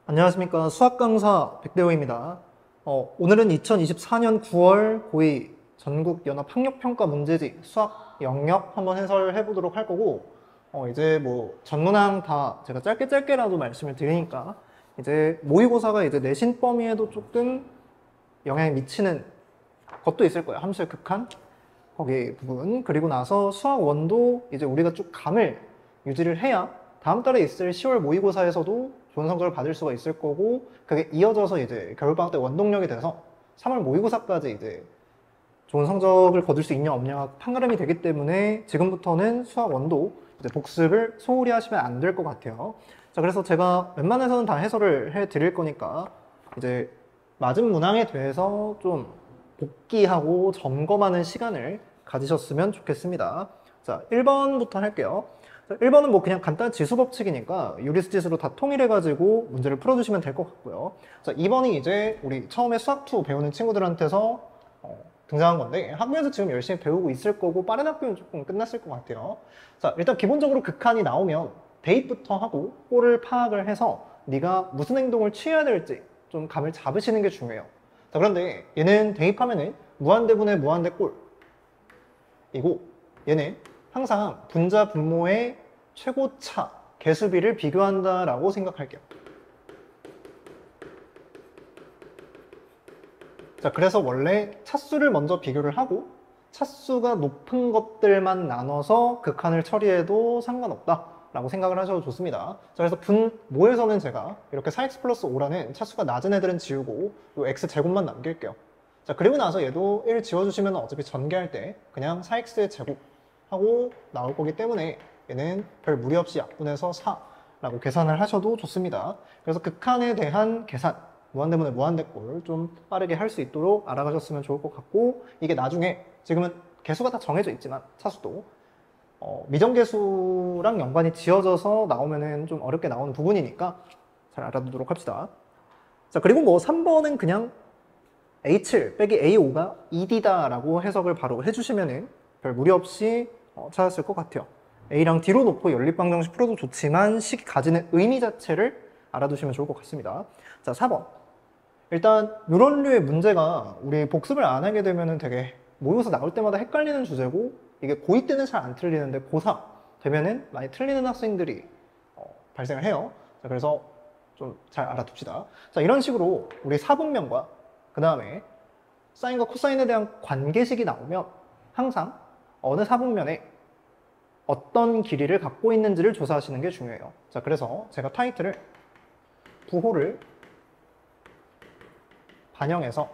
안녕하십니까. 수학 강사 백대호입니다. 오늘은 2024년 9월 고2 전국 연합 학력평가 문제지 수학 영역 한번 해설해 보도록 할 거고, 이제 뭐 전문항 다 제가 짧게라도 말씀을 드리니까 이제 모의고사가 이제 내신 범위에도 조금 영향이 미치는 것도 있을 거예요. 함수의 극한 거기 부분. 그리고 나서 수학 원도 이제 우리가 쭉 감을 유지를 해야 다음 달에 있을 10월 모의고사에서도 좋은 성적을 받을 수가 있을 거고, 그게 이어져서 이제 겨울방학 때 원동력이 돼서 3월 모의고사까지 이제 좋은 성적을 거둘 수 있냐 없냐가 판가름이 되기 때문에 지금부터는 수학 원도 이제 복습을 소홀히 하시면 안 될 것 같아요. 자, 그래서 제가 웬만해서는 다 해설을 해 드릴 거니까 이제 맞은 문항에 대해서 좀 복기하고 점검하는 시간을 가지셨으면 좋겠습니다. 자, 1번부터 할게요. 1번은 뭐 그냥 간단한 지수 법칙이니까 유리수 지수로 다 통일해가지고 문제를 풀어주시면 될 것 같고요. 자, 2번이 이제 우리 처음에 수학2 배우는 친구들한테서 등장한 건데, 학교에서 지금 열심히 배우고 있을 거고 빠른 학교는 조금 끝났을 것 같아요. 자, 일단 기본적으로 극한이 나오면 대입부터 하고 꼴을 파악을 해서 네가 무슨 행동을 취해야 될지 좀 감을 잡으시는 게 중요해요. 자, 그런데 얘는 대입하면은 무한대분의 무한대꼴이고, 얘는 항상 분자 분모의 최고차 개수비를 비교한다라고 생각할게요. 자, 그래서 원래 차수를 먼저 비교를 하고 차수가 높은 것들만 나눠서 극한을 처리해도 상관없다라고 생각을 하셔도 좋습니다. 자, 그래서 분모에서는 제가 이렇게 4x 플러스 5라는 차수가 낮은 애들은 지우고 요 x제곱만 남길게요. 자, 그리고 나서 얘도 1 지워주시면 어차피 전개할 때 그냥 4x의 제곱 하고 나올 거기 때문에 얘는 별 무리 없이 약분해서 4라고 계산을 하셔도 좋습니다. 그래서 극한에 대한 계산, 무한대분의 무한대꼴 좀 빠르게 할 수 있도록 알아가셨으면 좋을 것 같고, 이게 나중에 지금은 개수가 다 정해져 있지만 차수도 미정계수랑 연관이 지어져서 나오면은 좀 어렵게 나오는 부분이니까 잘 알아두도록 합시다. 자, 그리고 뭐 3번은 그냥 A7 빼기 A5가 2D다라고 해석을 바로 해주시면은 별 무리 없이 찾았을 것 같아요. A랑 D로 놓고 연립방정식 풀어도 좋지만 식이 가지는 의미 자체를 알아두시면 좋을 것 같습니다. 자, 4번. 일단 이런 류의 문제가 우리 복습을 안 하게 되면 되게 모의고사 나올 때마다 헷갈리는 주제고, 이게 고2 때는 잘 안 틀리는데 고3 되면은 많이 틀리는 학생들이 발생을 해요. 자, 그래서 좀 잘 알아둡시다. 자, 이런 식으로 우리 사분면과 그 다음에 사인과 코사인에 대한 관계식이 나오면 항상 어느 사분면에 어떤 길이를 갖고 있는지를 조사하시는 게 중요해요. 자, 그래서 제가 타이틀을 부호를 반영해서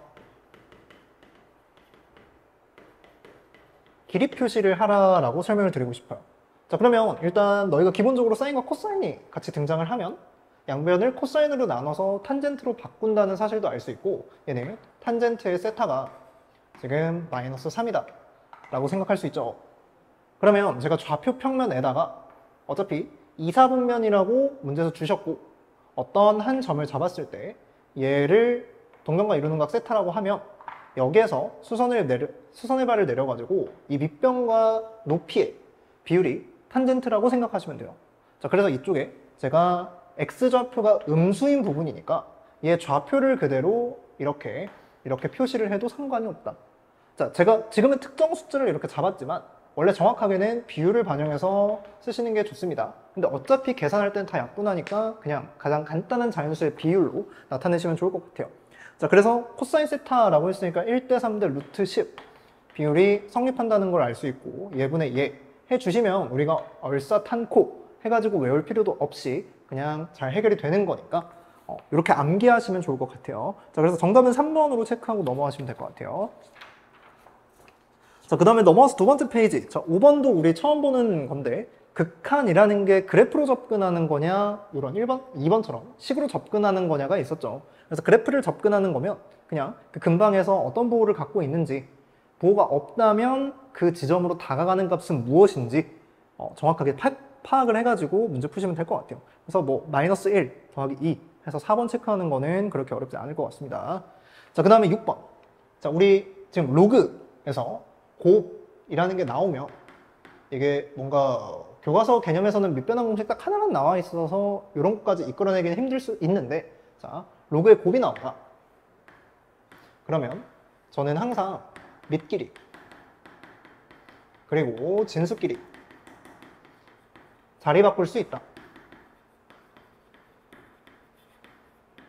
길이 표시를 하라라고 설명을 드리고 싶어요. 자, 그러면 일단 너희가 기본적으로 사인과 코사인이 같이 등장을 하면 양변을 코사인으로 나눠서 탄젠트로 바꾼다는 사실도 알 수 있고, 얘는 탄젠트의 세타가 지금 마이너스 3이다 라고 생각할 수 있죠. 그러면 제가 좌표 평면에다가 어차피 2, 4분면이라고 문제에서 주셨고, 어떤 한 점을 잡았을 때 얘를 동변과 이루는 각 세타라고 하면 여기에서 수선의 발을 내려가지고 이 밑변과 높이의 비율이 탄젠트라고 생각하시면 돼요. 자, 그래서 이쪽에 제가 x좌표가 음수인 부분이니까 얘 좌표를 그대로 이렇게 표시를 해도 상관이 없다. 자, 제가 지금은 특정 숫자를 이렇게 잡았지만 원래 정확하게는 비율을 반영해서 쓰시는 게 좋습니다. 근데 어차피 계산할 때는 다 약분하니까 그냥 가장 간단한 자연수의 비율로 나타내시면 좋을 것 같아요. 자, 그래서 코사인 세타라고 했으니까 1대 3대 루트 10 비율이 성립한다는 걸 알 수 있고, 예분의 예 해주시면 우리가 얼싸탄코 해가지고 외울 필요도 없이 그냥 잘 해결이 되는 거니까 이렇게 암기하시면 좋을 것 같아요. 자, 그래서 정답은 3번으로 체크하고 넘어가시면 될 것 같아요. 자, 그 다음에 넘어와서 두 번째 페이지. 자, 5번도 우리 처음 보는 건데, 극한이라는 게 그래프로 접근하는 거냐, 이런 1번, 2번처럼 식으로 접근하는 거냐가 있었죠. 그래서 그래프를 접근하는 거면 그냥 그 근방에서 어떤 보호를 갖고 있는지, 보호가 없다면 그 지점으로 다가가는 값은 무엇인지 정확하게 파악을 해가지고 문제 푸시면 될 것 같아요. 그래서 뭐 마이너스 1 더하기 2 해서 4번 체크하는 거는 그렇게 어렵지 않을 것 같습니다. 자, 그 다음에 6번. 자, 우리 지금 로그에서 곱이라는 게 나오면 이게 뭔가 교과서 개념에서는 밑변환 공식 딱 하나만 나와 있어서 이런 것까지 이끌어내기는 힘들 수 있는데, 자, 로그의 곱이 나온다. 그러면 저는 항상 밑끼리 그리고 진수끼리 자리 바꿀 수 있다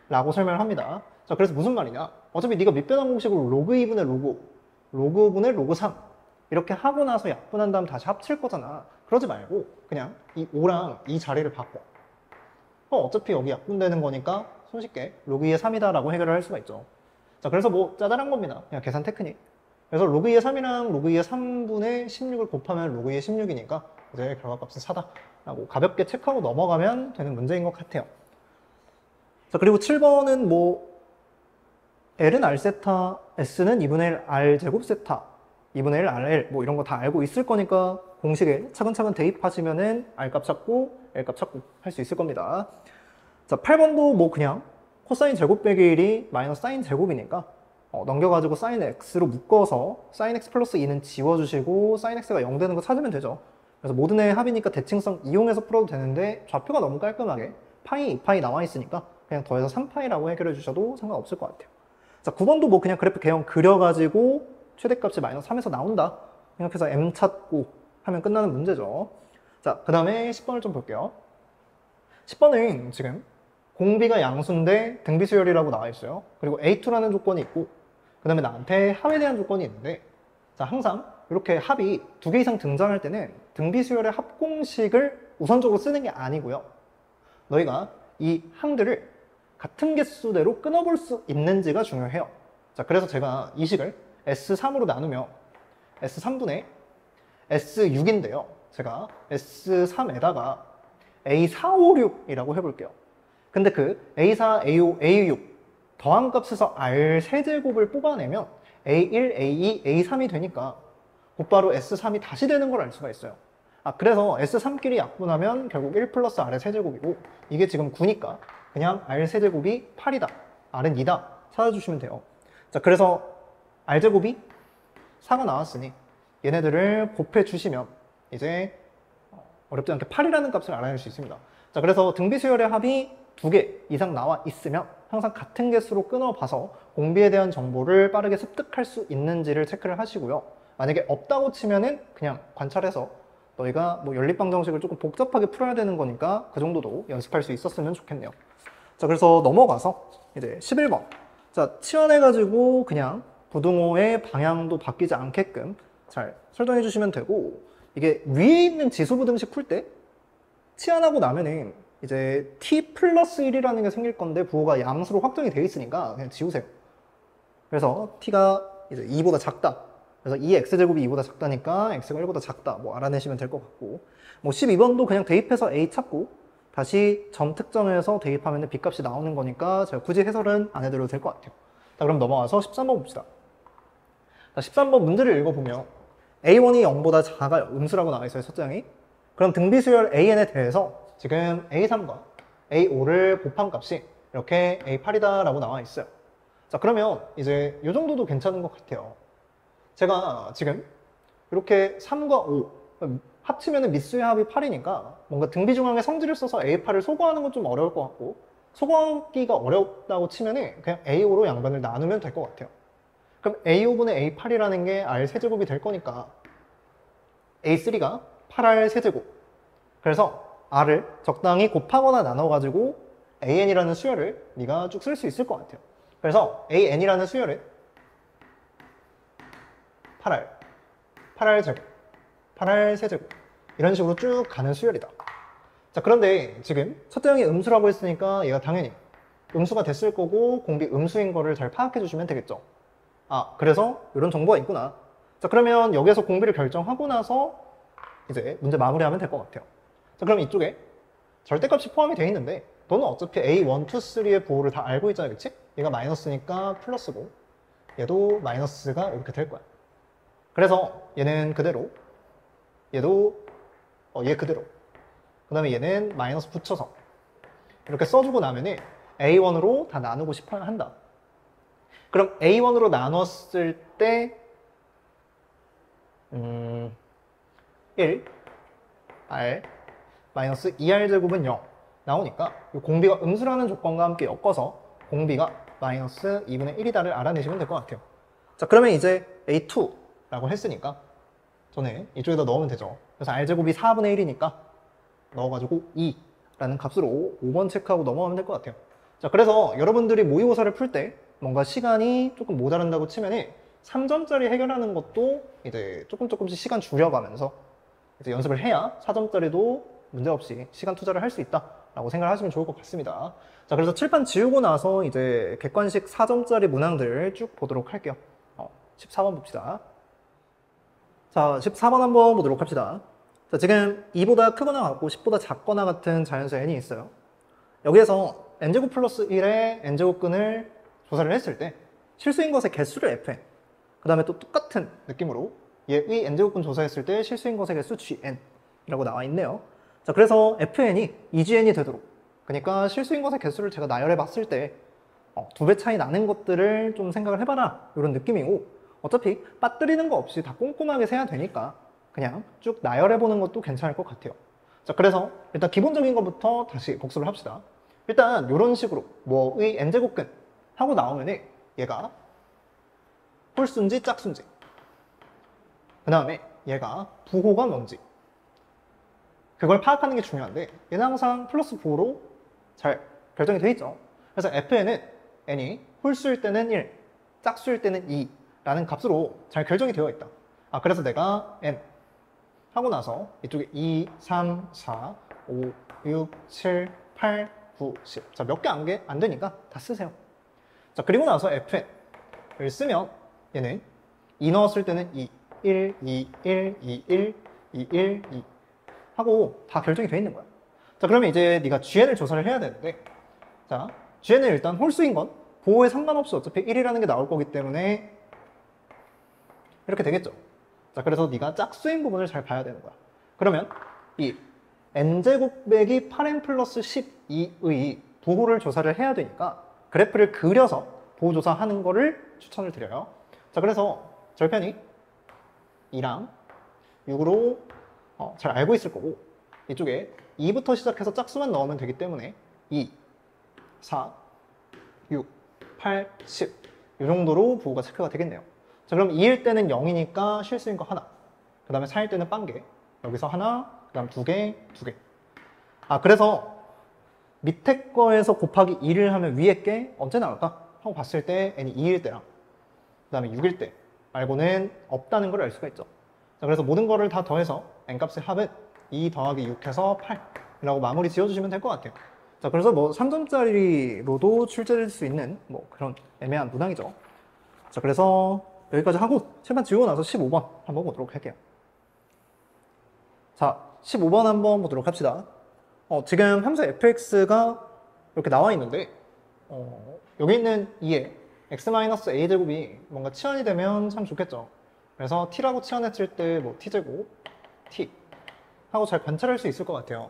라고 설명을 합니다. 자, 그래서 무슨 말이냐? 어차피 네가 밑변환 공식으로 로그 2분의 로그 5, 로그 5분의 로그 3 이렇게 하고 나서 약분한 다음 다시 합칠 거잖아. 그러지 말고 그냥 이 5랑 이 자리를 바꿔. 어차피 여기 약분되는 거니까 손쉽게 로그 2의 3이다 라고 해결을 할 수가 있죠. 자, 그래서 뭐 짜잘한 겁니다. 그냥 계산 테크닉. 그래서 로그 2의 3이랑 로그 2의 3분의 16을 곱하면 로그 2의 16이니까 이제 결과값은 4다 라고 가볍게 체크하고 넘어가면 되는 문제인 것 같아요. 자, 그리고 7번은 뭐 L은 R 세타, S는 2분의 1 R 제곱 세타, 2분의 1 RL 뭐 이런 거 다 알고 있을 거니까 공식에 차근차근 대입하시면은 R 값 찾고 L 값 찾고 할 수 있을 겁니다. 자, 8번도 뭐 그냥 코사인 제곱 빼기 1이 마이너스 사인 제곱이니까 넘겨가지고 사인 x로 묶어서 사인 x 플러스 2는 지워주시고 사인 x가 0 되는 거 찾으면 되죠. 그래서 모든 의 합이니까 대칭성 이용해서 풀어도 되는데 좌표가 너무 깔끔하게 파이, 2파이 나와 있으니까 그냥 더해서 3파이라고 해결해 주셔도 상관없을 것 같아요. 자, 9번도 뭐 그냥 그래프 개형 그려가지고 최대값이 마이너스 3에서 나온다 생각해서 m 찾고 하면 끝나는 문제죠. 자, 그 다음에 10번을 좀 볼게요. 10번은 지금 공비가 양수인데 등비수열이라고 나와 있어요. 그리고 A2라는 조건이 있고 그 다음에 나한테 합에 대한 조건이 있는데, 자, 항상 이렇게 합이 2개 이상 등장할 때는 등비수열의 합공식을 우선적으로 쓰는 게 아니고요. 너희가 이 항들을 같은 개수대로 끊어볼 수 있는지가 중요해요. 자, 그래서 제가 이 식을 S3으로 나누면 S3분의 S6인데요. 제가 S3에다가 A456이라고 해볼게요. 근데 그 A4, A5, A6 더한 값에서 R 세제곱을 뽑아내면 A1, A2, A3이 되니까 곧바로 S3이 다시 되는 걸 알 수가 있어요. 아, 그래서 S3끼리 약분하면 결국 1 플러스 R의 세제곱이고 이게 지금 9니까 그냥 R 세제곱이 8이다. R은 2다. 찾아주시면 돼요. 자, 그래서 R제곱이 4가 나왔으니 얘네들을 곱해 주시면 이제 어렵지 않게 8이라는 값을 알아낼 수 있습니다. 자, 그래서 등비수열의 합이 2개 이상 나와 있으면 항상 같은 개수로 끊어봐서 공비에 대한 정보를 빠르게 습득할 수 있는지를 체크를 하시고요. 만약에 없다고 치면은 그냥 관찰해서 너희가 뭐 연립방정식을 조금 복잡하게 풀어야 되는 거니까 그 정도도 연습할 수 있었으면 좋겠네요. 자, 그래서 넘어가서 이제 11번. 자, 치환해가지고 그냥 부등호의 방향도 바뀌지 않게끔 잘 설정해 주시면 되고, 이게 위에 있는 지수부등식 풀 때 치환하고 나면은 이제 t 플러스 1이라는 게 생길 건데 부호가 양수로 확정이 되어 있으니까 그냥 지우세요. 그래서 t가 이제 2보다 작다. 그래서 2x제곱이 2보다 작다니까 x가 1보다 작다. 뭐 알아내시면 될 것 같고, 뭐 12번도 그냥 대입해서 a 찾고 다시 점 특정해서 대입하면 b값이 나오는 거니까 제가 굳이 해설은 안 해드려도 될 것 같아요. 자, 그럼 넘어가서 13번 봅시다. 자, 13번 문제를 읽어보면 a1이 0보다 작아요. 음수라고 나와 있어요, 첫 장이. 그럼 등비수열 an에 대해서 지금 A3과 A5를 곱한 값이 이렇게 A8이다 라고 나와 있어요. 자, 그러면 이제 이 정도도 괜찮은 것 같아요. 제가 지금 이렇게 3과 5 합치면 미수의 합이 8이니까 뭔가 등비중앙의 성질을 써서 A8을 소거하는 건 좀 어려울 것 같고, 소거하기가 어렵다고 치면 그냥 A5로 양변을 나누면 될 것 같아요. 그럼 A5분의 A8이라는 게 R 세제곱이 될 거니까 A3가 8R 세제곱, 그래서 R을 적당히 곱하거나 나눠가지고 AN이라는 수열을 네가 쭉 쓸 수 있을 것 같아요. 그래서 AN이라는 수열은 8R, 8R 제곱, 8R 세제곱 이런 식으로 쭉 가는 수열이다. 자, 그런데 지금 첫째 항이 음수라고 했으니까 얘가 당연히 음수가 됐을 거고 공비 음수인 거를 잘 파악해 주시면 되겠죠. 아, 그래서 이런 정보가 있구나. 자, 그러면 여기에서 공비를 결정하고 나서 이제 문제 마무리하면 될 것 같아요. 자, 그럼 이쪽에 절대값이 포함이 되어 있는데 너는 어차피 A1, 2, 3의 부호를 다 알고 있잖아, 그치? 얘가 마이너스니까 플러스고 얘도 마이너스가 이렇게 될 거야. 그래서 얘는 그대로, 얘도 얘 그대로, 그 다음에 얘는 마이너스 붙여서 이렇게 써주고 나면은 A1으로 다 나누고 싶어 한다. 그럼 A1으로 나눴을 때 1 R 마이너스 2R 제곱은 0 나오니까 이 공비가 음수라는 조건과 함께 엮어서 공비가 마이너스 2분의 1이다를 알아내시면 될 것 같아요. 자, 그러면 이제 A2라고 했으니까 저는 이쪽에다 넣으면 되죠. 그래서 R제곱이 4분의 1이니까 넣어가지고 2라는 값으로 5번 체크하고 넘어가면 될 것 같아요. 자, 그래서 여러분들이 모의고사를 풀 때 뭔가 시간이 조금 모자란다고 치면은 3점짜리 해결하는 것도 이제 조금씩 시간 줄여가면서 이제 연습을 해야 4점짜리도 문제없이 시간 투자를 할 수 있다라고 생각을 하시면 좋을 것 같습니다. 자, 그래서 칠판 지우고 나서 이제 객관식 4점짜리 문항들을 쭉 보도록 할게요. 14번 봅시다. 자, 14번 한번 보도록 합시다. 자, 지금 2보다 크거나 같고 10보다 작거나 같은 자연수 n이 있어요. 여기에서 n제곱 플러스 1의 n제곱근을 조사를 했을 때 실수인 것의 개수를 fn, 그 다음에 또 똑같은 느낌으로 얘의 n제곱근 조사했을 때 실수인 것의 개수 gn이라고 나와 있네요. 자, 그래서 fn이 2gn이 되도록, 그러니까 실수인 것의 개수를 제가 나열해 봤을 때 2배 차이 나는 것들을 좀 생각을 해봐라, 이런 느낌이고, 어차피 빠뜨리는 거 없이 다 꼼꼼하게 세야 되니까 그냥 쭉 나열해 보는 것도 괜찮을 것 같아요. 자, 그래서 일단 기본적인 것부터 다시 복습을 합시다. 일단 이런 식으로 뭐의 n제곱근 하고 나오면 얘가 홀수인지 짝수인지, 그 다음에 얘가 부호가 뭔지, 그걸 파악하는 게 중요한데 얘는 항상 플러스 부호로 잘 결정이 돼 있죠. 그래서 fn은 n이 홀수일 때는 1, 짝수일 때는 2 라는 값으로 잘 결정이 되어 있다. 그래서 내가 n 하고 나서 이쪽에 2, 3, 4, 5, 6, 7, 8, 9, 10. 자, 몇 개 안 되니까 다 쓰세요. 자, 그리고 나서 fn을 쓰면 얘는 2 넣었을 때는 2, 1, 2, 1, 2, 1, 2, 1, 2 하고 다 결정이 되어 있는 거야. 자, 그러면 이제 네가 gn을 조사를 해야 되는데, 자, gn은 일단 홀수인 건 부호에 상관없이 어차피 1이라는 게 나올 거기 때문에 이렇게 되겠죠. 자, 그래서 네가 짝수인 부분을 잘 봐야 되는 거야. 그러면 이 n제곱 빼기 8n 플러스 12의 부호를 조사를 해야 되니까 그래프를 그려서 부호 조사하는 거를 추천을 드려요. 자, 그래서 절편이 2랑 6으로 잘 알고 있을 거고, 이쪽에 2부터 시작해서 짝수만 넣으면 되기 때문에 2, 4, 6, 8, 10 이 정도로 부호가 체크가 되겠네요. 자, 그럼 2일 때는 0이니까 실수인 거 하나, 그 다음에 4일 때는 빵개, 여기서 하나, 그 다음 2개, 2개. 그래서 밑에 거에서 곱하기 2를 하면 위에 게 언제 나올까? 하고 봤을 때 n이 2일 때랑 그 다음에 6일 때 말고는 없다는 걸 알 수가 있죠. 자, 그래서 모든 거를 다 더해서 n값의 합은 2 더하기 6 해서 8이라고 마무리 지어주시면 될 것 같아요. 자, 그래서 뭐 3점짜리로도 출제될 수 있는 뭐 그런 애매한 문항이죠. 자, 그래서 여기까지 하고 칠판 지우고 나서 15번 한번 보도록 할게요. 자, 15번 한번 보도록 합시다. 지금 함수 fx가 이렇게 나와 있는데 여기 있는 2에 x-a제곱이 뭔가 치환이 되면 참 좋겠죠. 그래서 t라고 치환했을 때 뭐 t제곱, t 하고 잘 관찰할 수 있을 것 같아요.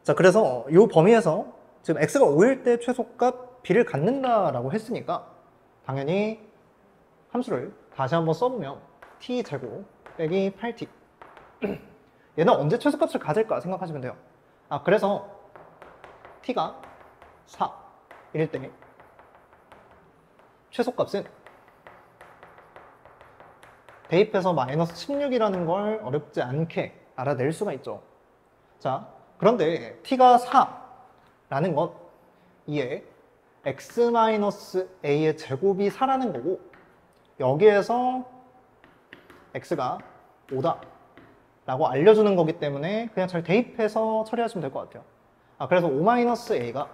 자, 그래서 이 범위에서 지금 x가 5일 때 최소값 b를 갖는다라고 했으니까 당연히 함수를 다시 한번 써보면 t제곱 빼기 8t 얘는 언제 최소값을 가질까 생각하시면 돼요. 그래서 t가 4일 때 최소값은 대입해서 마이너스 16이라는 걸 어렵지 않게 알아낼 수가 있죠. 자, 그런데 t가 4라는 건 이에 x-a의 제곱이 4라는 거고, 여기에서 x가 5다 라고 알려주는 거기 때문에 그냥 잘 대입해서 처리하시면 될 것 같아요. 그래서 5-a가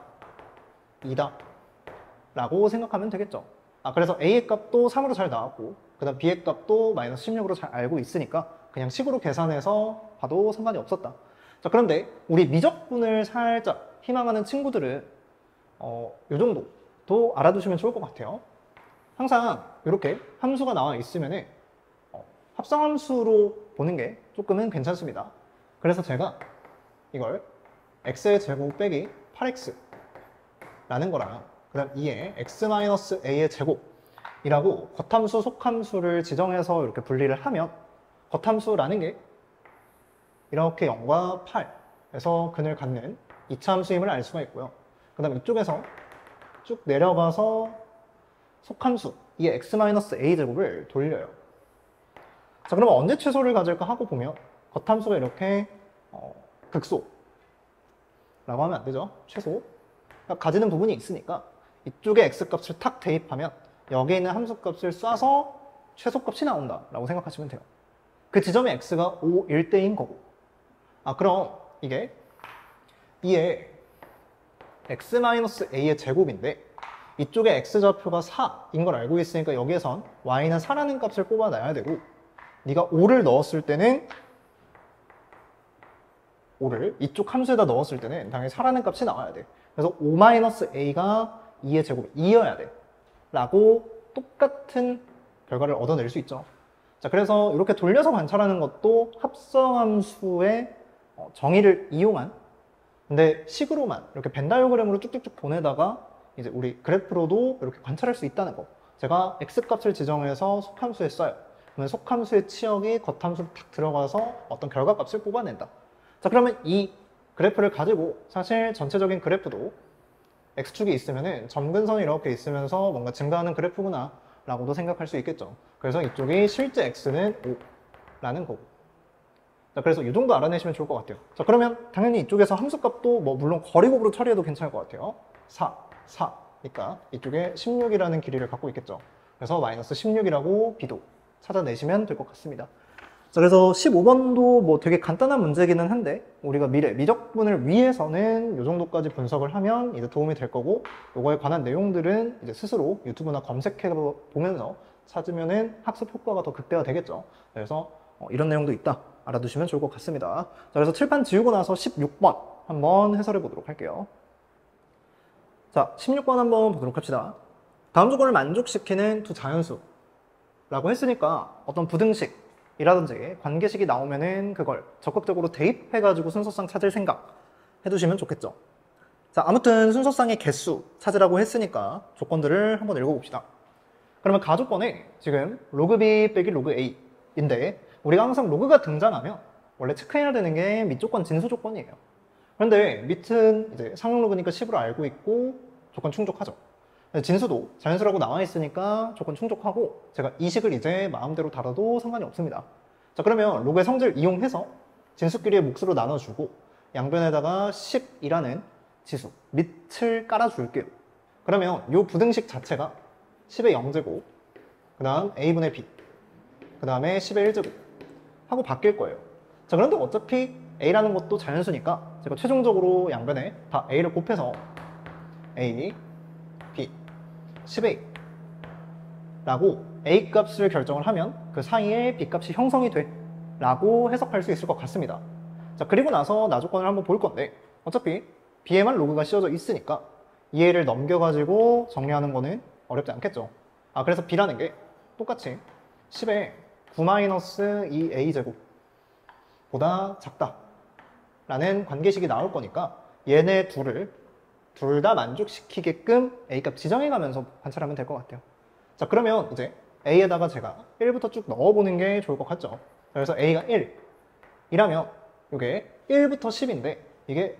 2다 라고 생각하면 되겠죠. 그래서 a의 값도 3으로 잘 나왔고, 그 다음 b의 값도 마이너스 16으로 잘 알고 있으니까 그냥 식으로 계산해서 봐도 상관이 없었다. 자, 그런데 우리 미적분을 살짝 희망하는 친구들은 요 정도도 알아두시면 좋을 것 같아요. 항상 이렇게 함수가 나와 있으면 합성함수로 보는 게 조금은 괜찮습니다. 그래서 제가 이걸 x의 제곱 빼기 8x 라는 거랑 그 다음 2에 x-a의 제곱이라고 겉함수, 속함수를 지정해서 이렇게 분리를 하면 겉함수라는 게 이렇게 0과 8에서 근을 갖는 이차 함수임을 알 수가 있고요. 그 다음 이쪽에서 쭉 내려가서 속함수 이 x-a 제곱을 돌려요. 자, 그러면 언제 최소를 가질까 하고 보면 겉함수가 이렇게 극소라고 하면 안 되죠. 최소. 그러니까 가지는 부분이 있으니까 이쪽에 x값을 탁 대입하면 여기에 있는 함수값을 쏴서 최소값이 나온다라고 생각하시면 돼요. 그 지점에 x가 5일 때인 거고. 그럼 이게 2의 x-a의 제곱인데 이쪽에 x좌표가 4인 걸 알고 있으니까 여기에선 y는 4라는 값을 뽑아놔야 되고 네가 5를 넣었을 때는 5를 이쪽 함수에다 넣었을 때는 당연히 4라는 값이 나와야 돼. 그래서 5-a가 2의 제곱이 2여야 돼 라고 똑같은 결과를 얻어낼 수 있죠. 자, 그래서 이렇게 돌려서 관찰하는 것도 합성함수의 정의를 이용한, 근데 식으로만 이렇게 벤 다이어그램으로 쭉쭉쭉 보내다가 이제 우리 그래프로도 이렇게 관찰할 수 있다는 거. 제가 x값을 지정해서 속함수에 써요. 그러면 속함수의 치역이 겉함수로 탁 들어가서 어떤 결과값을 뽑아낸다. 자, 그러면 이 그래프를 가지고 사실 전체적인 그래프도 x축이 있으면은 점근선이 이렇게 있으면서 뭔가 증가하는 그래프구나 라고도 생각할 수 있겠죠. 그래서 이쪽이 실제 x는 5라는 거고. 자, 그래서 이 정도 알아내시면 좋을 것 같아요. 자, 그러면 당연히 이쪽에서 함수값도 뭐 물론 거리곱으로 처리해도 괜찮을 것 같아요. 4니까 이쪽에 16이라는 길이를 갖고 있겠죠. 그래서 마이너스 16이라고 b도 찾아내시면 될 것 같습니다. 자, 그래서 15번도 뭐 되게 간단한 문제기는 한데 우리가 미적분을 위해서는 이 정도까지 분석을 하면 이제 도움이 될 거고, 요거에 관한 내용들은 이제 스스로 유튜브나 검색해 보면서 찾으면은 학습 효과가 더 극대화되겠죠. 그래서 이런 내용도 있다 알아두시면 좋을 것 같습니다. 자, 그래서 칠판 지우고 나서 16번 한번 해설해 보도록 할게요. 자, 16번 한번 보도록 합시다. 다음 조건을 만족시키는 두 자연수라고 했으니까 어떤 부등식이라든지 관계식이 나오면은 그걸 적극적으로 대입해가지고 순서상 찾을 생각 해두시면 좋겠죠. 자, 아무튼 순서상의 개수 찾으라고 했으니까 조건들을 한번 읽어봅시다. 그러면 가조건에 지금 로그 b 빼기 로그 a인데 우리가 항상 로그가 등장하면 원래 체크해야 되는 게 밑조건 진수 조건이에요. 그런데 밑은 이제 상용 로그니까 10으로 알고 있고 조건 충족하죠. 진수도 자연수라고 나와 있으니까 조건 충족하고 제가 이 식을 이제 마음대로 달아도 상관이 없습니다. 자, 그러면 로그의 성질을 이용해서 진수끼리의 몫으로 나눠주고 양변에다가 10이라는 지수 밑을 깔아줄게요. 그러면 이 부등식 자체가 10의 0제곱, 그 다음 a분의 b, 그 다음에 10의 1제곱 하고 바뀔 거예요. 자, 그런데 어차피 a라는 것도 자연수니까 제가 최종적으로 양변에 다 a를 곱해서 a, b, 10a 라고 a 값을 결정을 하면 그 사이에 b 값이 형성이 돼 라고 해석할 수 있을 것 같습니다. 자, 그리고 나서 나조건을 한번 볼 건데 어차피 b에만 로그가 씌워져 있으니까 이 a를 넘겨가지고 정리하는 거는 어렵지 않겠죠. 그래서 b라는 게 똑같이 10의 9-2a 제곱 보다 작다 라는 관계식이 나올 거니까 얘네 둘을 둘 다 만족시키게끔 a값 지정해 가면서 관찰하면 될 것 같아요. 자, 그러면 이제 a에다가 제가 1부터 쭉 넣어보는 게 좋을 것 같죠. 그래서 a가 1이라면 이게 1부터 10인데 이게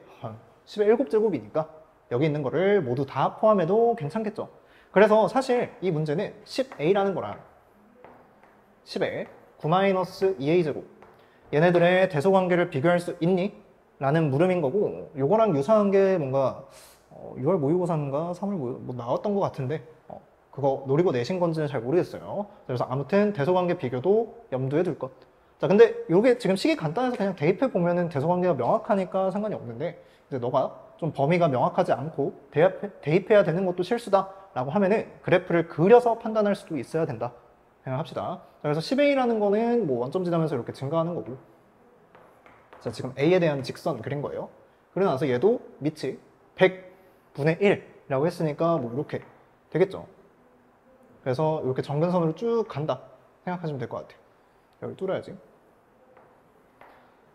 10의 7제곱이니까 여기 있는 거를 모두 다 포함해도 괜찮겠죠. 그래서 사실 이 문제는 10a라는 거랑 10의 9-2a 제곱 얘네들의 대소관계를 비교할 수 있니? 라는 물음인 거고, 요거랑 유사한 게 뭔가 6월 모의고사인가 3월 모의 뭐 나왔던 것 같은데 그거 노리고 내신 건지는 잘 모르겠어요. 그래서 아무튼 대소관계 비교도 염두에 둘 것. 자, 근데 요게 지금 식이 간단해서 그냥 대입해 보면은 대소관계가 명확하니까 상관이 없는데 이제 너가 좀 범위가 명확하지 않고 대입해야 되는 것도 실수다 라고 하면은 그래프를 그려서 판단할 수도 있어야 된다 생각합시다. 그래서 10a라는 거는 뭐 원점 지나면서 이렇게 증가하는 거고, 자, 지금 a에 대한 직선 그린 거예요. 그러고 나서 얘도 밑이 100분의 1이라고 했으니까 뭐 이렇게 되겠죠. 그래서 이렇게 정근선으로 쭉 간다 생각하시면 될 것 같아요. 여기 뚫어야지.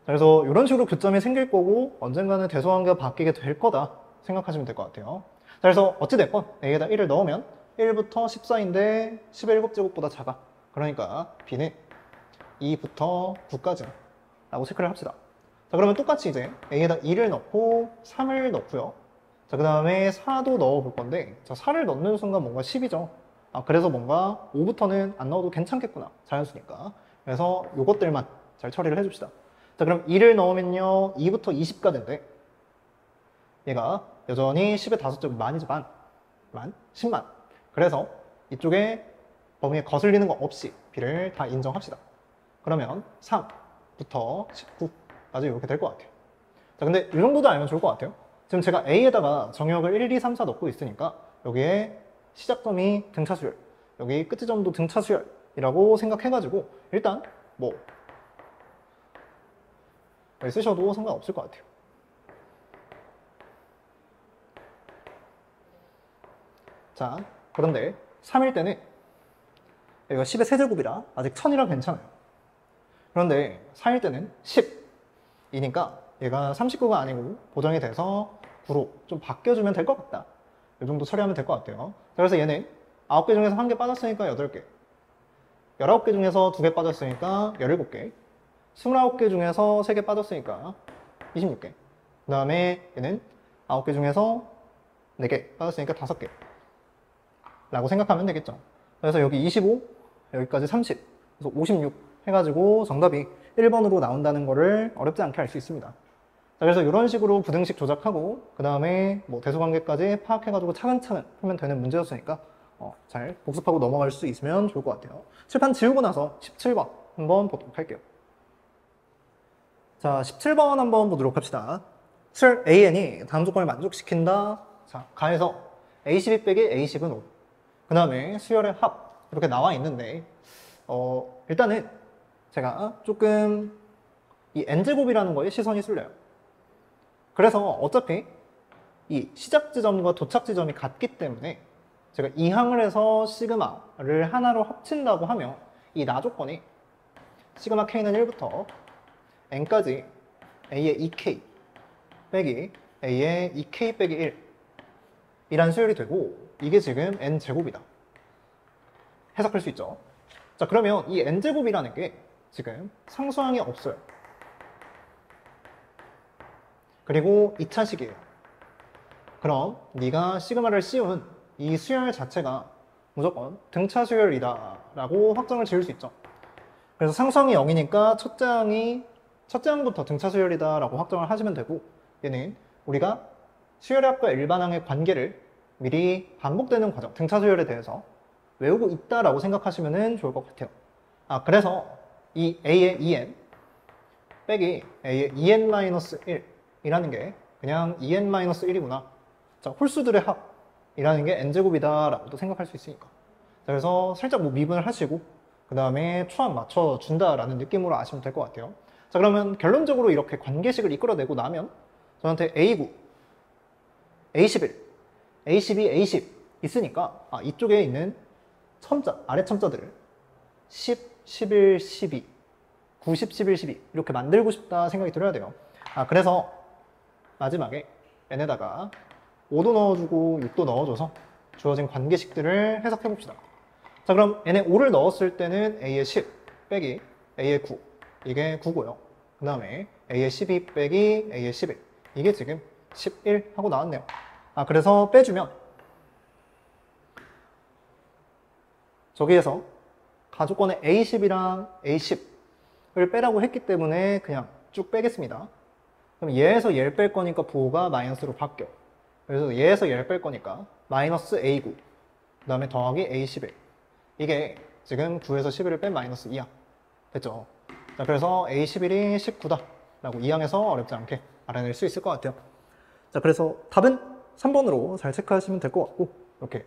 그래서 이런 식으로 교점이 생길 거고 언젠가는 대소관계가 바뀌게 될 거다 생각하시면 될 것 같아요. 자, 그래서 어찌됐건 a에다 1을 넣으면 1부터 14인데 10의 7제곱보다 작아. 그러니까 b는 2부터 9까지 라고 체크를 합시다. 자, 그러면 똑같이 이제 a에다 2를 넣고 3을 넣고요. 자, 그 다음에 4도 넣어볼 건데, 자, 4를 넣는 순간 뭔가 10이죠. 아, 그래서 뭔가 5부터는 안 넣어도 괜찮겠구나. 자연수니까. 그래서 요것들만 잘 처리를 해줍시다. 자, 그럼 2를 넣으면요, 2부터 20가 된대. 얘가 여전히 10의 5제곱 만이지, 만, 10만. 그래서 이쪽에 범위에 거슬리는 거 없이 B를 다 인정합시다. 그러면 3부터 19까지 이렇게 될 것 같아요. 자, 근데 이 정도도 알면 좋을 것 같아요. 지금 제가 A에다가 정역을 1, 2, 3, 4 넣고 있으니까 여기에 시작점이 등차수열, 여기 끝지점도 등차수열이라고 생각해가지고 일단 뭐 쓰셔도 상관없을 것 같아요. 자, 그런데 3일 때는 여기가 10의 세제곱이라 아직 1000이라 괜찮아요. 그런데 4일 때는 10이니까 얘가 39가 아니고 보정이 돼서 9로 좀 바뀌어주면 될 것 같다. 이 정도 처리하면 될 것 같아요. 그래서 얘는 9개 중에서 1개 빠졌으니까 8개, 19개 중에서 2개 빠졌으니까 17개, 29개 중에서 3개 빠졌으니까 26개, 그 다음에 얘는 9개 중에서 4개 빠졌으니까 5개 라고 생각하면 되겠죠. 그래서 여기 25, 여기까지 30, 그래서 56 해가지고 정답이 1번으로 나온다는 거를 어렵지 않게 알 수 있습니다. 자, 그래서 이런 식으로 부등식 조작하고 그 다음에 뭐 대수관계까지 파악해가지고 차근차근 풀면 되는 문제였으니까 잘 복습하고 넘어갈 수 있으면 좋을 것 같아요. 칠판 지우고 나서 17번 한번 보도록 할게요. 자, 17번 한번 보도록 합시다. 수열 AN이 다음 조건을 만족시킨다. 자, 가에서 A12 빼기 A10은 5. 그 다음에 수열의 합 이렇게 나와 있는데 일단은 제가 조금 이 n제곱이라는 거에 시선이 쏠려요. 그래서 어차피 이 시작 지점과 도착 지점이 같기 때문에 제가 이항을 해서 시그마를 하나로 합친다고 하면 이 나 조건이 시그마 k는 1부터 n까지 a의 2k 빼기 a의 2k 빼기 1 이란 수열이 되고 이게 지금 n제곱이다. 해석할 수 있죠. 자, 그러면 이 n제곱이라는 게 지금 상수항이 없어요. 그리고 2차식이에요. 그럼 네가 시그마를 씌운 이 수열 자체가 무조건 등차 수열이다 라고 확정을 지을 수 있죠. 그래서 상수항이 0이니까 첫째 항부터 등차 수열이다 라고 확정을 하시면 되고, 얘는 우리가 수열의 합과 일반항의 관계를 미리 반복되는 과정, 등차 수열에 대해서 외우고 있다라고 생각하시면 좋을 것 같아요. 아, 그래서 이 a의 2n 빼기 a의 2n-1 이라는 게 그냥 2n-1이구나. 자, 홀수들의 합이라는 게 n제곱이다 라고도 생각할 수 있으니까. 자, 그래서 살짝 뭐 미분을 하시고 그 다음에 초합 맞춰준다 라는 느낌으로 아시면 될 것 같아요. 자, 그러면 결론적으로 이렇게 관계식을 이끌어내고 나면 저한테 A9, A11, A12, A10 있으니까 이쪽에 있는 첨자, 아래 첨자들을 10, 11, 12, 90, 11, 12 이렇게 만들고 싶다 생각이 들어야 돼요. 그래서 마지막에 n에다가 5도 넣어주고 6도 넣어줘서 주어진 관계식들을 해석해 봅시다. 자, 그럼 n에 5를 넣었을 때는 a의 10 빼기 a의 9 이게 9고요. 그 다음에 a의 12 빼기 a의 11 이게 지금 11 하고 나왔네요. 그래서 빼주면 저기에서 가조건에 A10이랑 A10을 빼라고 했기 때문에 그냥 쭉 빼겠습니다. 그럼 얘에서 얘를 뺄 거니까 부호가 마이너스로 바뀌어. 그래서 얘에서 얘를 뺄 거니까 마이너스 A9 그 다음에 더하기 A11 이게 지금 9에서 11을 뺀 마이너스 2항 됐죠? 자, 그래서 A11이 19다 라고 2항에서 어렵지 않게 알아낼 수 있을 것 같아요. 자, 그래서 답은 3번으로 잘 체크하시면 될 것 같고, 이렇게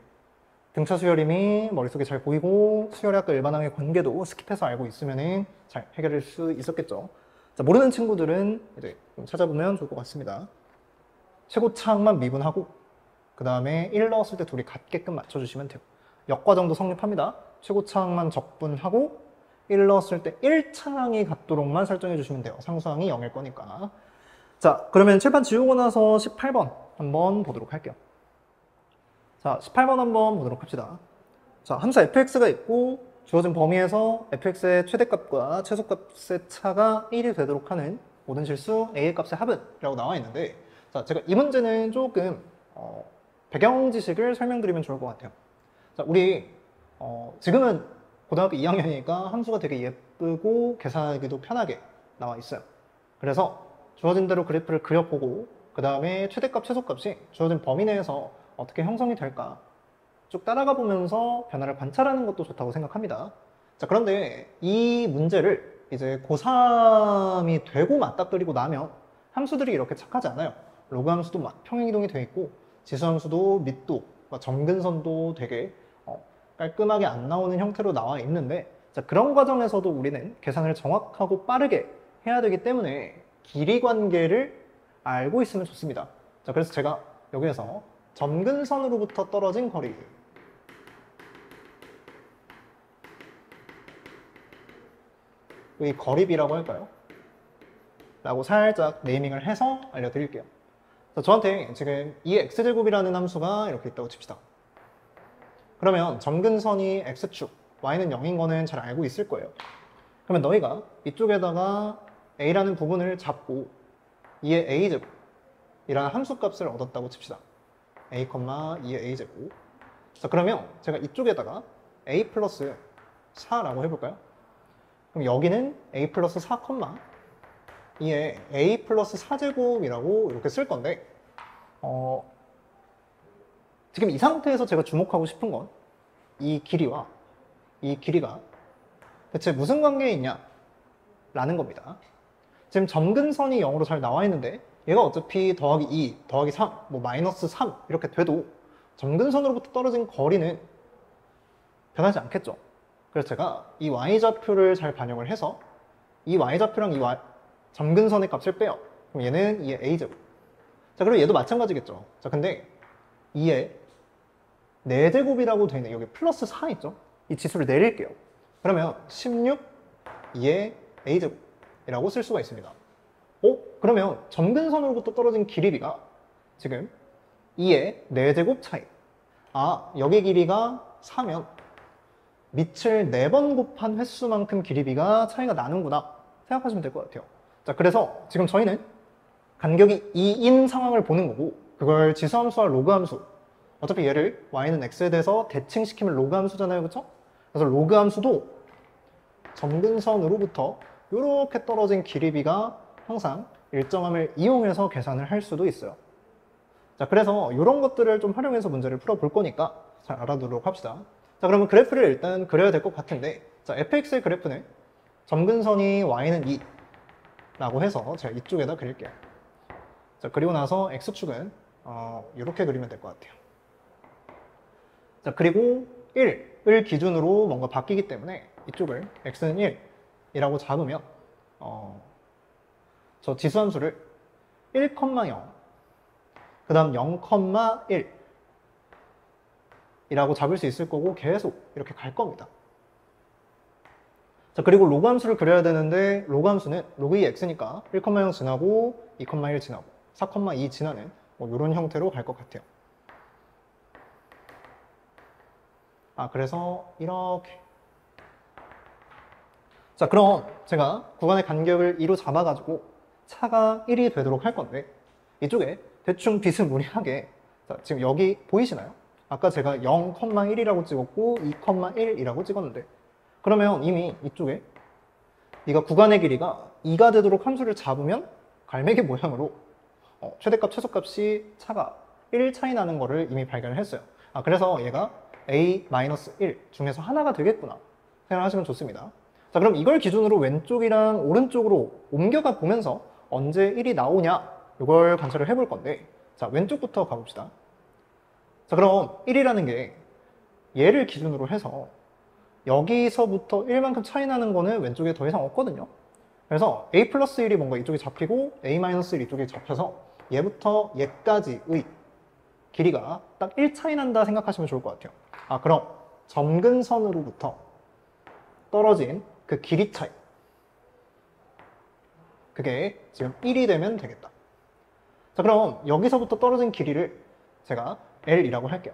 등차 수열임이 머릿속에 잘 보이고 수열의 합과 일반항의 관계도 스킵해서 알고 있으면 잘 해결할 수 있었겠죠. 자, 모르는 친구들은 이제 좀 찾아보면 좋을 것 같습니다. 최고차항만 미분하고 그 다음에 1 넣었을 때 둘이 같게끔 맞춰주시면 돼요. 역과정도 성립합니다. 최고차항만 적분하고 1 넣었을 때 1차항이 같도록만 설정해 주시면 돼요. 상수항이 0일 거니까. 자, 그러면 칠판 지우고 나서 18번 한번 보도록 할게요. 자, 18번 한번 보도록 합시다. 자, 함수 fx가 있고 주어진 범위에서 fx의 최대값과 최소값의 차가 1이 되도록 하는 모든 실수 a의 값의 합은 이라고 나와 있는데, 자, 제가 이 문제는 조금 배경 지식을 설명드리면 좋을 것 같아요. 자, 우리 지금은 고등학교 2학년이니까 함수가 되게 예쁘고 계산하기도 편하게 나와 있어요. 그래서 주어진 대로 그래프를 그려보고 그 다음에 최대값, 최소값이 주어진 범위 내에서 어떻게 형성이 될까 쭉 따라가 보면서 변화를 관찰하는 것도 좋다고 생각합니다. 자, 그런데 이 문제를 이제 고3이 되고 맞닥뜨리고 나면 함수들이 이렇게 착하지 않아요. 로그 함수도 막 평행이동이 되어 있고 지수 함수도 밑도, 점근선도 되게 깔끔하게 안 나오는 형태로 나와 있는데, 자, 그런 과정에서도 우리는 계산을 정확하고 빠르게 해야 되기 때문에 길이 관계를 알고 있으면 좋습니다. 자, 그래서 제가 여기에서 점근선으로부터 떨어진 거리, 이 거리비라고 할까요? 라고 살짝 네이밍을 해서 알려드릴게요. 자, 저한테 지금 이 x제곱이라는 함수가 이렇게 있다고 칩시다. 그러면 점근선이 x축, y는 0인 거는 잘 알고 있을 거예요. 그러면 너희가 이쪽에다가 a라는 부분을 잡고 이의 a제곱이라는 함수값을 얻었다고 칩시다. a, 2의 a제곱. 자, 그러면 제가 이쪽에다가 a 플러스 4라고 해볼까요? 그럼 여기는 a 플러스 4, 2의 a 플러스 4제곱이라고 이렇게 쓸 건데, 지금 이 상태에서 제가 주목하고 싶은 건 이 길이와 이 길이가 대체 무슨 관계에 있냐 라는 겁니다. 지금 점근선이 0으로 잘 나와 있는데 얘가 어차피 더하기 2, 더하기 3, 뭐 마이너스 3 이렇게 돼도 점근선으로부터 떨어진 거리는 변하지 않겠죠. 그래서 제가 이 y좌표를 잘 반영을 해서 이 y좌표랑 이 점근선의 값을 빼요. 그럼 얘는 2의 a제곱. 자, 그리고 얘도 마찬가지겠죠. 자, 근데 2의 4제곱이라고 되어 있네. 여기 플러스 4 있죠? 이 지수를 내릴게요. 그러면 16, 2의 a제곱이라고 쓸 수가 있습니다. 그러면 점근선으로부터 떨어진 길이비가 지금 2의 4제곱 차이. 아, 여기 길이가 4면 밑을 4번 곱한 횟수만큼 길이비가 차이가 나는구나 생각하시면 될 것 같아요. 자, 그래서 지금 저희는 간격이 2인 상황을 보는 거고, 그걸 지수함수와 로그함수, 어차피 얘를 y는 x에 대해서 대칭시키면 로그함수잖아요, 그쵸? 그래서 로그함수도 점근선으로부터 이렇게 떨어진 길이비가 항상 일정함을 이용해서 계산을 할 수도 있어요. 자, 그래서 이런 것들을 좀 활용해서 문제를 풀어볼 거니까 잘 알아두도록 합시다. 자, 그러면 그래프를 일단 그려야 될 것 같은데, 자, fx의 그래프는 점근선이 y는 2 라고 해서 제가 이쪽에다 그릴게요. 자, 그리고 나서 x축은 이렇게 그리면 될 것 같아요. 자, 그리고 1을 기준으로 뭔가 바뀌기 때문에 이쪽을 x는 1이라고 잡으면 저 지수함수를 1,0 그 다음 0,1 이라고 잡을 수 있을 거고 계속 이렇게 갈 겁니다. 자, 그리고 로그 함수를 그려야 되는데 로그 함수는 로그 2 x니까 1,0 지나고 2,1 지나고 4,2 지나는 뭐 이런 형태로 갈 것 같아요. 그래서 이렇게. 자, 그럼 제가 구간의 간격을 2로 잡아가지고 차가 1이 되도록 할 건데, 이쪽에 대충 비스무리하게, 자, 지금 여기 보이시나요? 아까 제가 0,1이라고 찍었고 2,1이라고 찍었는데, 그러면 이미 이쪽에 네가 구간의 길이가 2가 되도록 함수를 잡으면 갈매기 모양으로 최대값, 최소값이 차가 1 차이 나는 거를 이미 발견을 했어요. 그래서 얘가 a-1 중에서 하나가 되겠구나 생각하시면 좋습니다. 자, 그럼 이걸 기준으로 왼쪽이랑 오른쪽으로 옮겨가 보면서 언제 1이 나오냐 이걸 관찰을 해볼 건데, 자, 왼쪽부터 가봅시다. 자, 그럼 1이라는 게 얘를 기준으로 해서 여기서부터 1만큼 차이 나는 거는 왼쪽에 더 이상 없거든요. 그래서 a 플러스 1이 뭔가 이쪽에 잡히고 a 마이너스 1 이쪽에 잡혀서 얘부터 얘까지의 길이가 딱 1 차이 난다 생각하시면 좋을 것 같아요. 그럼 점근선으로부터 떨어진 그 길이 차이, 그게 지금 1이 되면 되겠다. 자, 그럼 여기서부터 떨어진 길이를 제가 L이라고 할게요.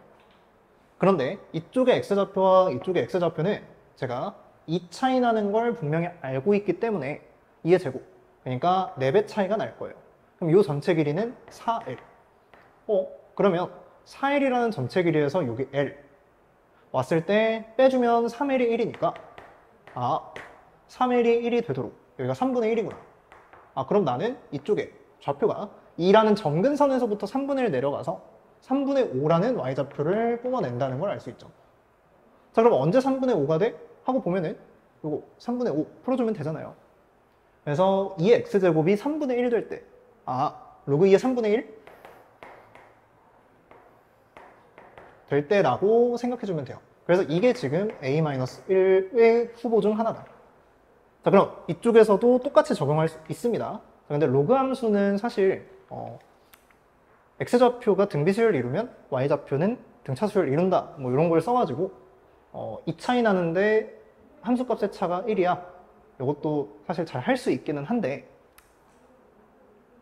그런데 이쪽의 x좌표와 이쪽의 x좌표는 제가 2 차이 나는 걸 분명히 알고 있기 때문에 2의 제곱, 그러니까 4배 차이가 날 거예요. 그럼 이 전체 길이는 4L. 그러면 4L이라는 전체 길이에서 여기 L 왔을 때 빼주면 3L이 1이니까 3L이 1이 되도록 여기가 3분의 1이구나. 그럼 나는 이쪽에 좌표가 2라는 점근선에서부터 3분의 1 내려가서 3분의 5라는 y좌표를 뿜어낸다는 걸 알 수 있죠. 자, 그럼 언제 3분의 5가 돼? 하고 보면은 이거 3분의 5 풀어주면 되잖아요. 그래서 2의 x제곱이 3분의 1 될 때 로그 2의 3분의 1 될 때라고 생각해주면 돼요. 그래서 이게 지금 a-1의 후보 중 하나다. 자, 그럼 이쪽에서도 똑같이 적용할 수 있습니다. 근데 로그 함수는 사실 x좌표가 등비수열을 이루면 y좌표는 등차수열을 이룬다 뭐 이런 걸 써가지고 이 차이 나는데 함수값의 차가 1이야. 이것도 사실 잘 할 수 있기는 한데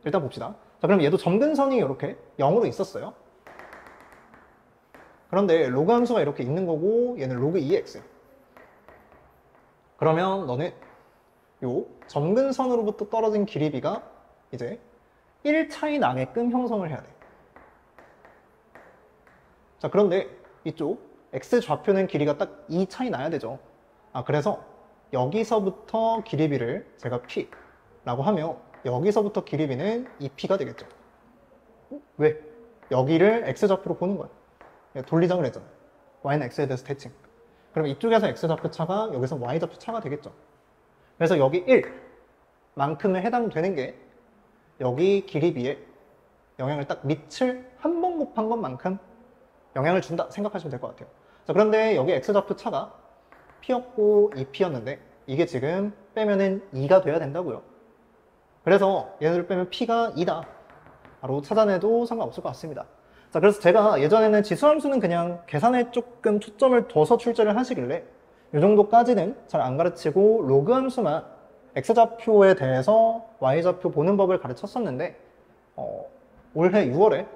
일단 봅시다. 자, 그럼 얘도 점근선이 이렇게 0으로 있었어요. 그런데 로그 함수가 이렇게 있는 거고 얘는 로그 2x. 그러면 너는 요 점근선으로부터 떨어진 길이비가 이제 1 차이 나게끔 형성을 해야 돼. 자, 그런데 이쪽 x좌표는 길이가 딱 2 차이 나야 되죠. 그래서 여기서부터 길이비를 제가 p라고 하면 여기서부터 길이비는 2p가 되겠죠. 왜? 여기를 x좌표로 보는 거야. 돌리자 그랬잖아요. y는 x에 대해서 대칭. 그럼 이쪽에서 x좌표 차가 여기서 y좌표 차가 되겠죠. 그래서 여기 1만큼에 해당되는 게 여기 길이비에 영향을 딱 밑을 한 번 곱한 것만큼 영향을 준다 생각하시면 될 것 같아요. 자, 그런데 여기 x좌표 차가 p였고 2p였는데 이게 지금 빼면은 2가 돼야 된다고요. 그래서 얘네들 빼면 p가 2다 바로 찾아내도 상관없을 것 같습니다. 자, 그래서 제가 예전에는 지수함수는 그냥 계산에 조금 초점을 둬서 출제를 하시길래 이 정도까지는 잘 안 가르치고 로그 함수만 x좌표에 대해서 y좌표 보는 법을 가르쳤었는데 올해 6월에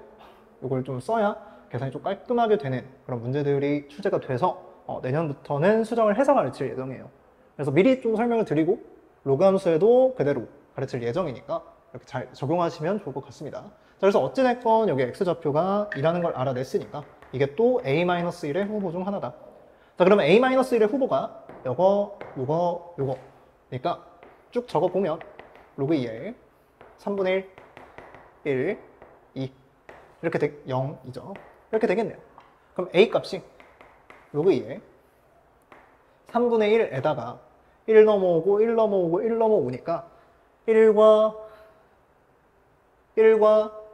이걸 좀 써야 계산이 좀 깔끔하게 되는 그런 문제들이 출제가 돼서 내년부터는 수정을 해서 가르칠 예정이에요. 그래서 미리 좀 설명을 드리고 로그 함수에도 그대로 가르칠 예정이니까 이렇게 잘 적용하시면 좋을 것 같습니다. 자, 그래서 어찌됐건 여기 x좌표가 2라는 걸 알아냈으니까 이게 또 a-1의 후보 중 하나다. 자, 그러면 a-1의 후보가 요거 그러니까 쭉 적어보면 로그 2에 3분의 1, 2 이렇게 0이죠. 이렇게 되겠네요. 그럼 a 값이 로그 2에 3분의 1에다가 1 넘어오고 1 넘어오고 1 넘어오니까 1과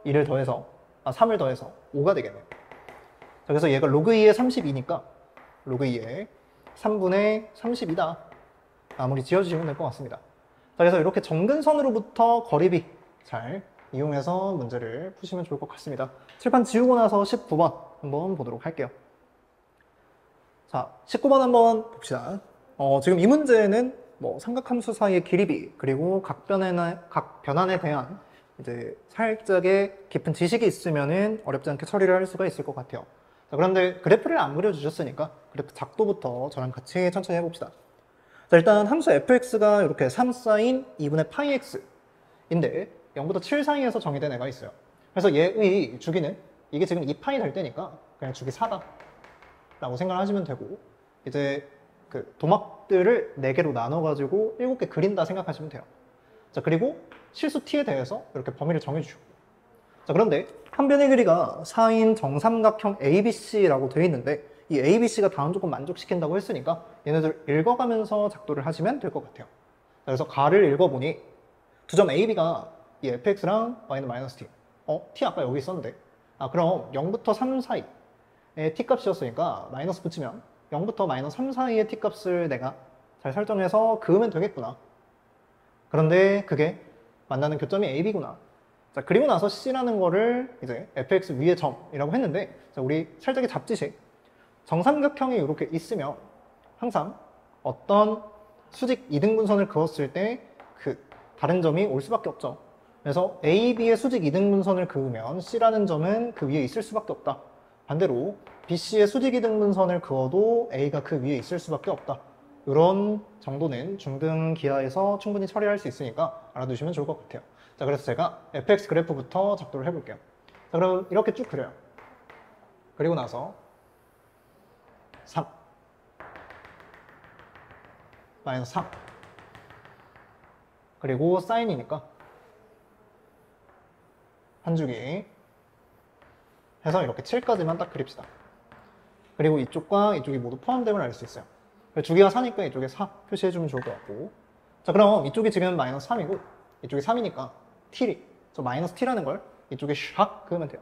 2를 더해서 3을 더해서 5가 되겠네요. 자, 그래서 얘가 로그 2에 32니까 로그 2에 3분의 32다. 마무리 지어주시면 될 것 같습니다. 자, 그래서 이렇게 점근선으로부터 거리비 잘 이용해서 문제를 푸시면 좋을 것 같습니다. 칠판 지우고 나서 19번 한번 보도록 할게요. 자, 19번 한번 봅시다. 지금 이 문제는 삼각함수 사이의 길이비 그리고 각 변환에 대한 이제 살짝의 깊은 지식이 있으면은 어렵지 않게 처리를 할 수가 있을 것 같아요. 자, 그런데 그래프를 안 그려주셨으니까 그래프 작도부터 저랑 같이 천천히 해봅시다. 자, 일단 함수 fx가 이렇게 3 사인 2분의 파이 x인데 0부터 7 사이에서 정의된 애가 있어요. 그래서 얘의 주기는 이게 지금 2파이 될 때니까 그냥 주기 4다 라고 생각을 하시면 되고 이제 그 도막들을 4개로 나눠가지고 7개 그린다 생각하시면 돼요. 자, 그리고 실수 t에 대해서 이렇게 범위를 정해주시고 자, 그런데 한 변의 길이가 4인 정삼각형 ABC라고 되어 있는데 이 ABC가 다음 조건 만족시킨다고 했으니까 얘네들 읽어가면서 작도를 하시면 될 것 같아요. 자, 그래서 가를 읽어보니 두 점 AB가 이 fx랑 y는 마이너스 t t 아까 여기 있었는데 그럼 0부터 3 사이의 t 값이었으니까 마이너스 붙이면 0부터 마이너스 3 사이의 t 값을 내가 잘 설정해서 그으면 되겠구나. 그런데 그게 만나는 교점이 AB구나. 자, 그리고 나서 C라는 거를 이제 fx 위의 점이라고 했는데 자, 우리 살짝의 잡지식 정삼각형이 이렇게 있으면 항상 어떤 수직 이등분선을 그었을 때 그 다른 점이 올 수밖에 없죠. 그래서 AB의 수직 이등분선을 그으면 C라는 점은 그 위에 있을 수밖에 없다. 반대로 BC의 수직 이등분선을 그어도 A가 그 위에 있을 수밖에 없다. 이런 정도는 중등 기하에서 충분히 처리할 수 있으니까 알아두시면 좋을 것 같아요. 자, 그래서 제가 fx 그래프부터 작도를 해볼게요. 자, 그럼 이렇게 쭉 그려요. 그리고 나서 3 마이너스 3 그리고 사인이니까 한 주기 해서 이렇게 7까지만 딱 그립시다. 그리고 이쪽과 이쪽이 모두 포함됨을 알 수 있어요. 주기가 4니까 이쪽에 4 표시해주면 좋을 것 같고. 자, 그럼 이쪽이 지금 마이너스 3이고 이쪽이 3이니까 t리, 저 마이너스 t라는 걸 이쪽에 샥 그으면 돼요.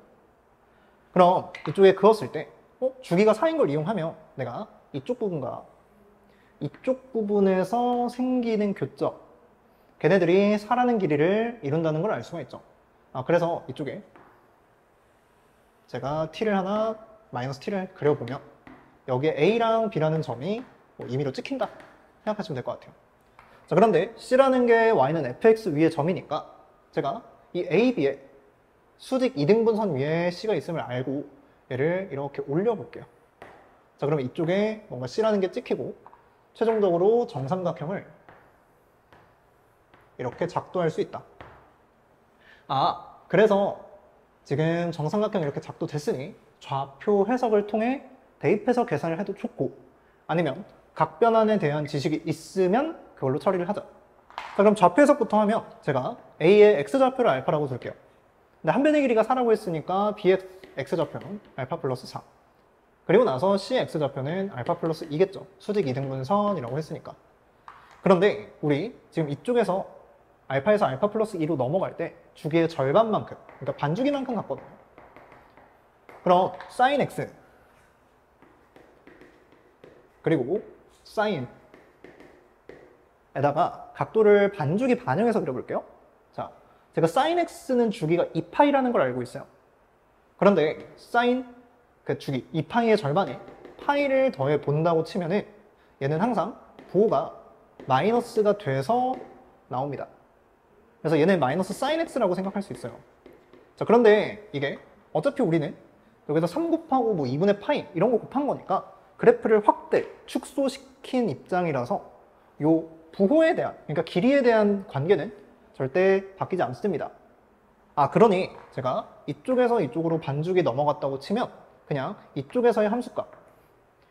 그럼 이쪽에 그었을 때 주기가 4인 걸 이용하면 내가 이쪽 부분과 이쪽 부분에서 생기는 교점, 걔네들이 4라는 길이를 이룬다는 걸 알 수가 있죠. 그래서 이쪽에 제가 t를 하나, 마이너스 t를 그려보면 여기에 a랑 b라는 점이 임의로 찍힌다 생각하시면 될 것 같아요. 자, 그런데 c라는 게 y는 fx 위의 점이니까 제가 이 a, b에 수직 2등분선 위에 c가 있음을 알고 얘를 이렇게 올려볼게요. 자, 그러면 이쪽에 뭔가 c라는 게 찍히고 최종적으로 정삼각형을 이렇게 작도할 수 있다. 그래서 지금 정삼각형이 이렇게 작도됐으니 좌표 해석을 통해 대입해서 계산을 해도 좋고, 아니면 각변환에 대한 지식이 있으면 그걸로 처리를 하자. 자, 그럼 좌표 해석부터 하면 제가 A의 X좌표를 알파라고 둘게요. 근데 한 변의 길이가 4라고 했으니까 B의 X좌표는 알파 플러스 4. 그리고 나서 C의 X좌표는 알파 플러스 2겠죠. 수직 2등분선이라고 했으니까. 그런데 우리 지금 이쪽에서 알파에서 알파 플러스 2로 넘어갈 때 주기의 절반만큼, 그러니까 반주기만큼 갔거든요. 그럼 sin X 그리고 sin에다가 각도를 반주기 반영해서 그려볼게요. 자, 제가 sin X는 주기가 2파이라는 걸 알고 있어요. 그런데 sin 그 주기 2파이의 절반에 파이를 더해 본다고 치면은 얘는 항상 부호가 마이너스가 돼서 나옵니다. 그래서 얘는 마이너스 sin X라고 생각할 수 있어요. 자, 그런데 이게 어차피 우리는 여기서 3 곱하고 뭐 2분의 파이 이런 거 곱한 거니까 그래프를 확대, 축소시킨 입장이라서 요 부호에 대한, 그러니까 길이에 대한 관계는 절대 바뀌지 않습니다. 그러니 제가 이쪽에서 이쪽으로 반죽이 넘어갔다고 치면 그냥 이쪽에서의 함수값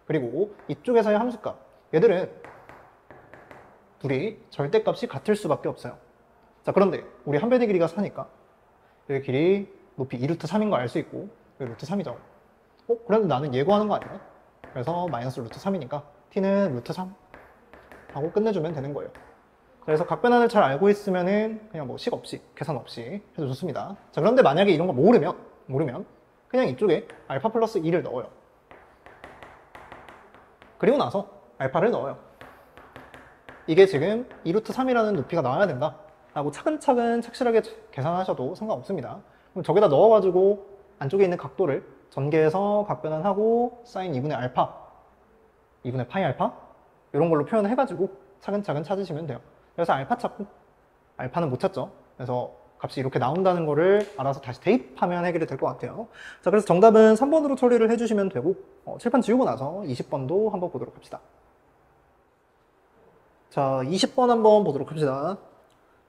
그리고 이쪽에서의 함수값, 얘들은 둘이 절대값이 같을 수밖에 없어요. 자, 그런데 우리 한 변의 길이가 4니까 여기 길이 높이 2루트 3인 거 알 수 있고 여기 루트 3이죠. 그런데 나는 예고하는 거 아니야? 그래서 마이너스 루트 3이니까 t는 루트 3 하고 끝내주면 되는 거예요. 그래서 각변환을 잘 알고 있으면은 그냥 뭐 식 없이, 계산 없이 해도 좋습니다. 자, 그런데 만약에 이런 거 모르면 그냥 이쪽에 알파 플러스 2를 넣어요. 그리고 나서 알파를 넣어요. 이게 지금 2루트 3이라는 높이가 나와야 된다 라고 차근차근 착실하게 계산하셔도 상관없습니다. 그럼 저기다 넣어가지고 안쪽에 있는 각도를 전개해서 각변환하고 사인 2분의 알파, 2분의 파이 알파 이런 걸로 표현해가지고 차근차근 찾으시면 돼요. 그래서 알파 찾고 알파는 못 찾죠. 그래서 값이 이렇게 나온다는 거를 알아서 다시 대입하면 해결이 될 것 같아요. 자, 그래서 정답은 3번으로 처리를 해주시면 되고 칠판 지우고 나서 20번도 한번 보도록 합시다. 자, 20번 한번 보도록 합시다.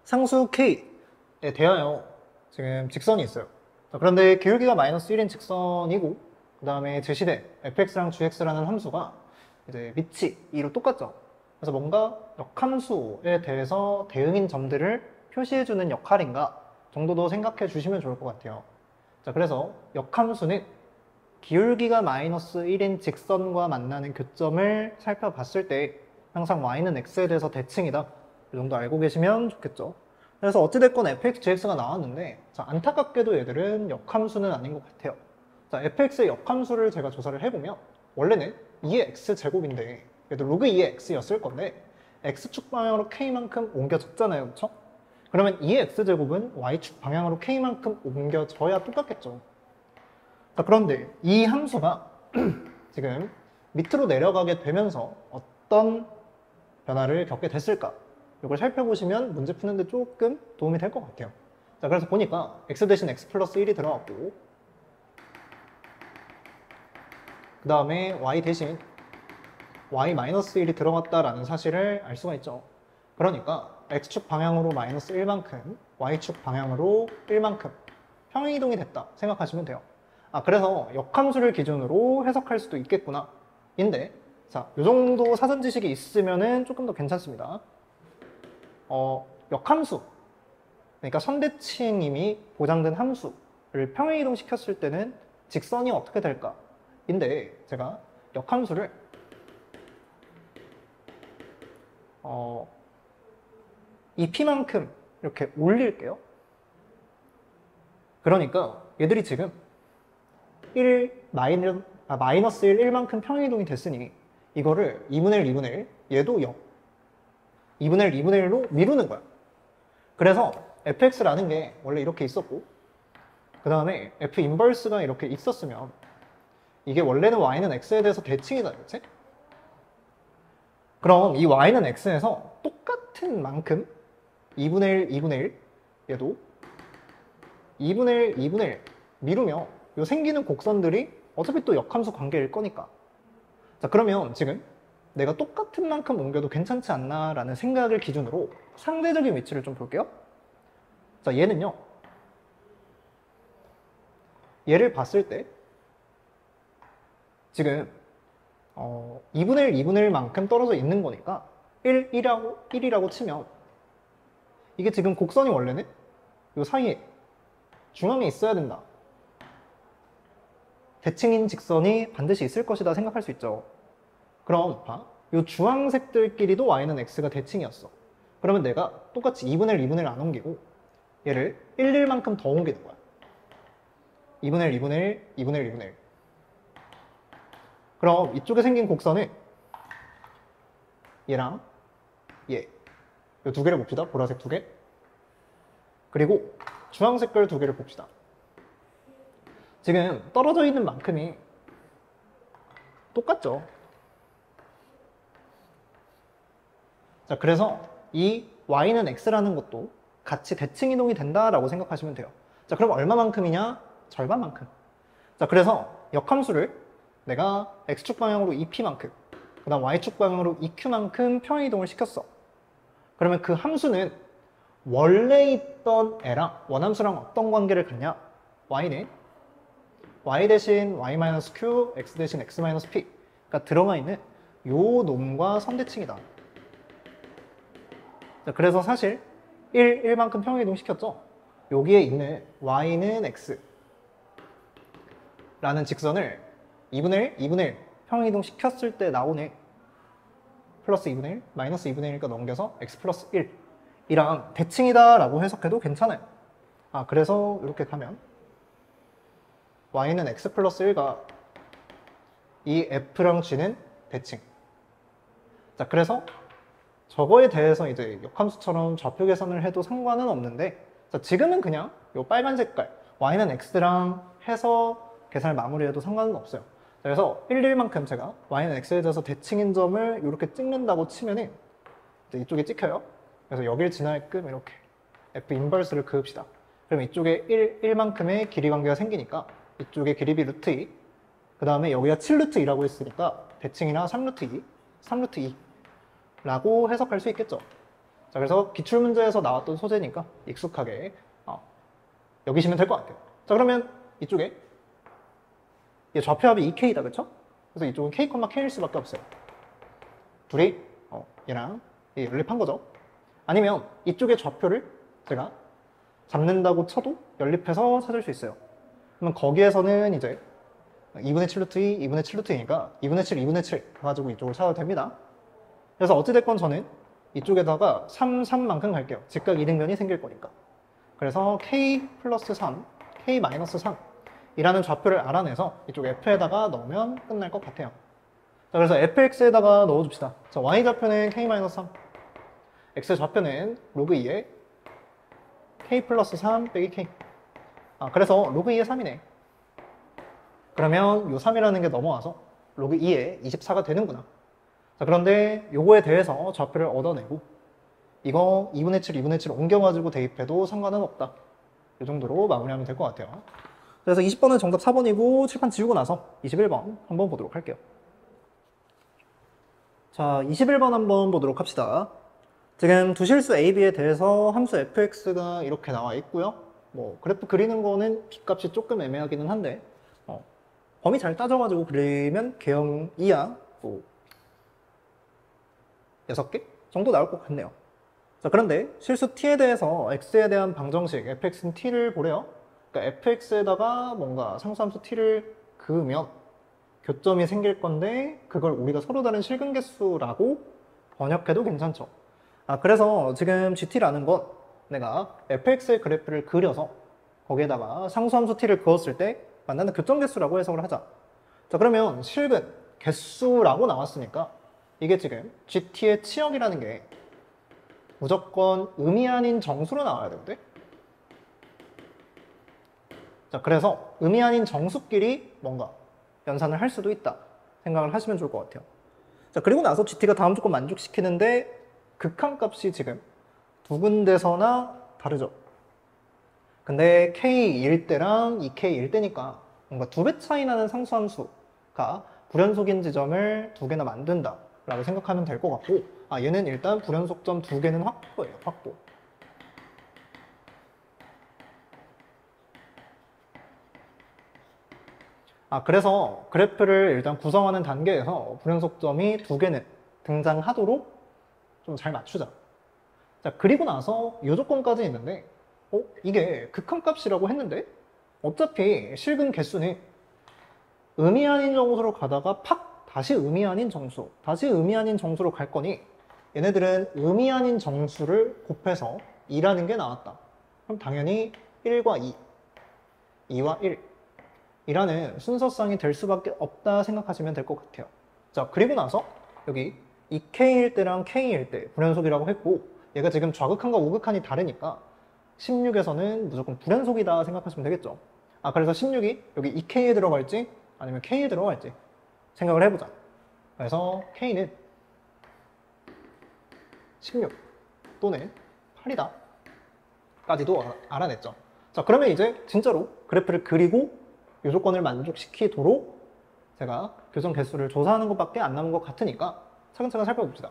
상수 K에 대하여 지금 직선이 있어요. 자, 그런데 기울기가 마이너스 1인 직선이고 그 다음에 제시된 fx랑 gx라는 함수가 이제 밑이 2로 똑같죠. 그래서 뭔가 역함수에 대해서 대응인 점들을 표시해주는 역할인가 정도도 생각해 주시면 좋을 것 같아요. 자, 그래서 역함수는 기울기가 마이너스 1인 직선과 만나는 교점을 살펴봤을 때 항상 y는 x에 대해서 대칭이다. 이 정도 알고 계시면 좋겠죠. 그래서 어찌됐건 fx, gx가 나왔는데 자, 안타깝게도 얘들은 역함수는 아닌 것 같아요. 자, fx의 역함수를 제가 조사를 해보면 원래는 2의 x제곱인데 얘도 로그 2의 x였을 건데 x축 방향으로 k만큼 옮겨졌잖아요. 그쵸? 그러면 2의 x제곱은 y축 방향으로 k만큼 옮겨져야 똑같겠죠. 자, 그런데 이 함수가 지금 밑으로 내려가게 되면서 어떤 변화를 겪게 됐을까? 이걸 살펴보시면 문제 푸는데 조금 도움이 될 것 같아요. 자, 그래서 보니까 x 대신 x 플러스 1이 들어갔고 그 다음에 y 대신 y 마이너스 1이 들어갔다라는 사실을 알 수가 있죠. 그러니까 x축 방향으로 마이너스 1만큼 y축 방향으로 1만큼 평행이동이 됐다 생각하시면 돼요. 그래서 역함수를 기준으로 해석할 수도 있겠구나. 인데, 자, 요 정도 사전 지식이 있으면은 조금 더 괜찮습니다. 역함수. 그러니까 선대칭임이 보장된 함수를 평행이동 시켰을 때는 직선이 어떻게 될까? 인데, 제가 역함수를 이 p만큼 이렇게 올릴게요. 그러니까 얘들이 지금 마이너스 1, 1만큼 평행이동이 됐으니 이거를 2분의 1, 2분의 1, 얘도 0. 2분의 1, 2분의 1로 미루는 거야. 그래서 fx라는 게 원래 이렇게 있었고 그 다음에 f 인버스가 이렇게 있었으면 이게 원래는 y는 x에 대해서 대칭이다, 그렇지? 그럼 이 y는 x에서 똑같은 만큼 2분의 1, 2분의 1 얘도 2분의 1, 2분의 1 미루며 요 생기는 곡선들이 어차피 또 역함수 관계일 거니까. 자, 그러면 지금 내가 똑같은 만큼 옮겨도 괜찮지 않나 라는 생각을 기준으로 상대적인 위치를 좀 볼게요. 자, 얘는요, 얘를 봤을 때 지금 2분의 1, 2분의 1만큼 떨어져 있는 거니까 1이라고 치면 이게 지금 곡선이 원래는 요 사이에 중앙에 있어야 된다. 대칭인 직선이 반드시 있을 것이다 생각할 수 있죠. 그럼 봐. 요 주황색들끼리도 y는 x가 대칭이었어. 그러면 내가 똑같이 2분의 1, 2분의 1 안 옮기고 얘를 1, 1만큼 더 옮기는 거야. 2분의 1, 2분의 1, 2분의 1, 2분의 1. 그럼 이쪽에 생긴 곡선은 얘랑 얘. 이 두 개를 봅시다. 보라색 두 개. 그리고 주황색깔 두 개를 봅시다. 지금 떨어져 있는 만큼이 똑같죠. 자, 그래서 이 y는 x라는 것도 같이 대칭 이동이 된다라고 생각하시면 돼요. 자, 그럼 얼마만큼이냐? 절반만큼. 자, 그래서 역함수를 내가 x축 방향으로 2p만큼, 그 다음 y축 방향으로 2q만큼 평행 이동을 시켰어. 그러면 그 함수는 원래 있던 애랑 원함수랑 어떤 관계를 갖냐? y는 y 대신 y-q, x 대신 x-p가 들어가 있는 요 놈과 선대칭이다. 자, 그래서 사실 1만큼 평행이동 시켰죠? 여기에 있는 y는 x 라는 직선을 2분의 1, 2분의 1 평행이동 시켰을 때 나오는 플러스 2분의 1, 마이너스 2분의 1과 넘겨서 x 플러스 1 이랑 대칭이다 라고 해석해도 괜찮아요. 그래서 이렇게 가면 y는 x 플러스 1과 이 f랑 g는 대칭. 자, 그래서 저거에 대해서 이제 역함수처럼 좌표 계산을 해도 상관은 없는데, 자, 지금은 그냥 요 빨간 색깔 y는 x랑 해서 계산을 마무리해도 상관은 없어요. 그래서 1, 1만큼 제가 y는 x에 대해서 대칭인 점을 이렇게 찍는다고 치면은 이제 이쪽에 찍혀요. 그래서 여길 지나게끔 이렇게 f 인버스를 그읍시다. 그럼 이쪽에 1만큼의 길이 관계가 생기니까 이쪽에 길이비 루트 2, 그 다음에 여기가 7루트 2라고 했으니까 대칭이나 3루트 2, 3루트 2 라고 해석할 수 있겠죠. 자, 그래서 기출문제에서 나왔던 소재니까 익숙하게 여기시면 될 것 같아요. 자, 그러면 이쪽에 얘 좌표합이 2K다, 그쵸? 그래서 이쪽은 K, K일 수밖에 없어요. 둘이 얘랑 얘 연립한 거죠. 아니면 이쪽의 좌표를 제가 잡는다고 쳐도 연립해서 찾을 수 있어요. 그러면 거기에서는 이제 2분의 7 루트 2, 2분의 7 루트 2니까 2분의 7, 2분의 7 가지고 이쪽을 찾아도 됩니다. 그래서 어찌됐건 저는 이쪽에다가 3, 3만큼 갈게요. 직각 이등변이 생길 거니까. 그래서 K 플러스 3, K 마이너스 3 이라는 좌표를 알아내서 이쪽 F에다가 넣으면 끝날 것 같아요. 자, 그래서 fx에다가 넣어줍시다. 자, y좌표는 k 마이너스 3, x좌표는 로그 2에 k 플러스 3 빼기 k. 그래서 로그 2에 3이네. 그러면 요 3이라는 게 넘어와서 로그 2에 24가 되는구나. 자, 그런데 요거에 대해서 좌표를 얻어내고 이거 2분의 7, 2분의 7 옮겨가지고 대입해도 상관은 없다. 이 정도로 마무리하면 될 것 같아요. 그래서 20번은 정답 4번이고 칠판 지우고 나서 21번 한번 보도록 할게요. 자, 21번 한번 보도록 합시다. 지금 두 실수 A, B에 대해서 함수 fx가 이렇게 나와 있고요. 뭐 그래프 그리는 거는 B값이 조금 애매하기는 한데 범위 잘 따져가지고 그리면 개형 2야 뭐 6개 정도 나올 것 같네요. 자, 그런데 실수 t에 대해서 x에 대한 방정식 fx는 t를 보래요. 그러니까 fx에다가 뭔가 상수함수 t를 그으면 교점이 생길 건데 그걸 우리가 서로 다른 실근계수라고 번역해도 괜찮죠. 그래서 지금 gt라는 건 내가 fx의 그래프를 그려서 거기에다가 상수함수 t를 그었을 때 만나는 교점계수라고 해석을 하자. 자, 그러면 실근 개수라고 나왔으니까 이게 지금 gt의 치역이라는 게 무조건 의미 아닌 정수로 나와야 되는데, 자, 그래서 의미 아닌 정수끼리 뭔가 연산을 할 수도 있다 생각을 하시면 좋을 것 같아요. 자, 그리고 나서 gt가 다음 조건 만족시키는데 극한값이 지금 두 군데서나 다르죠. 근데 k1 때랑 2k1 때니까 뭔가 2배 차이 나는 상수함수가 불연속인 지점을 2개나 만든다 라고 생각하면 될 것 같고, 얘는 일단 불연속점 2개는 확보예요. 확보. 그래서 그래프를 일단 구성하는 단계에서 불연속점이 2개는 등장하도록 좀 잘 맞추자. 자, 그리고 나서 이 조건까지 있는데 이게 극한값이라고 했는데 어차피 실근 개수는 의미 아닌 정수로 가다가 팍 다시 의미 아닌 정수, 다시 의미 아닌 정수로 갈 거니 얘네들은 의미 아닌 정수를 곱해서 2라는 게 나왔다. 그럼 당연히 1과 2, 2와 1 이라는 순서쌍이 될 수밖에 없다 생각하시면 될 것 같아요. 자, 그리고 나서 여기 2K일 때랑 K일 때 불연속이라고 했고 얘가 지금 좌극한과 우극한이 다르니까 16에서는 무조건 불연속이다 생각하시면 되겠죠. 그래서 16이 여기 2K에 들어갈지 아니면 K에 들어갈지 생각을 해보자. 그래서 K는 16 또는 8이다 까지도 알아냈죠. 자, 그러면 이제 진짜로 그래프를 그리고 이 조건을 만족시키도록 제가 교정 개수를 조사하는 것밖에 안 남은 것 같으니까 차근차근 살펴봅시다.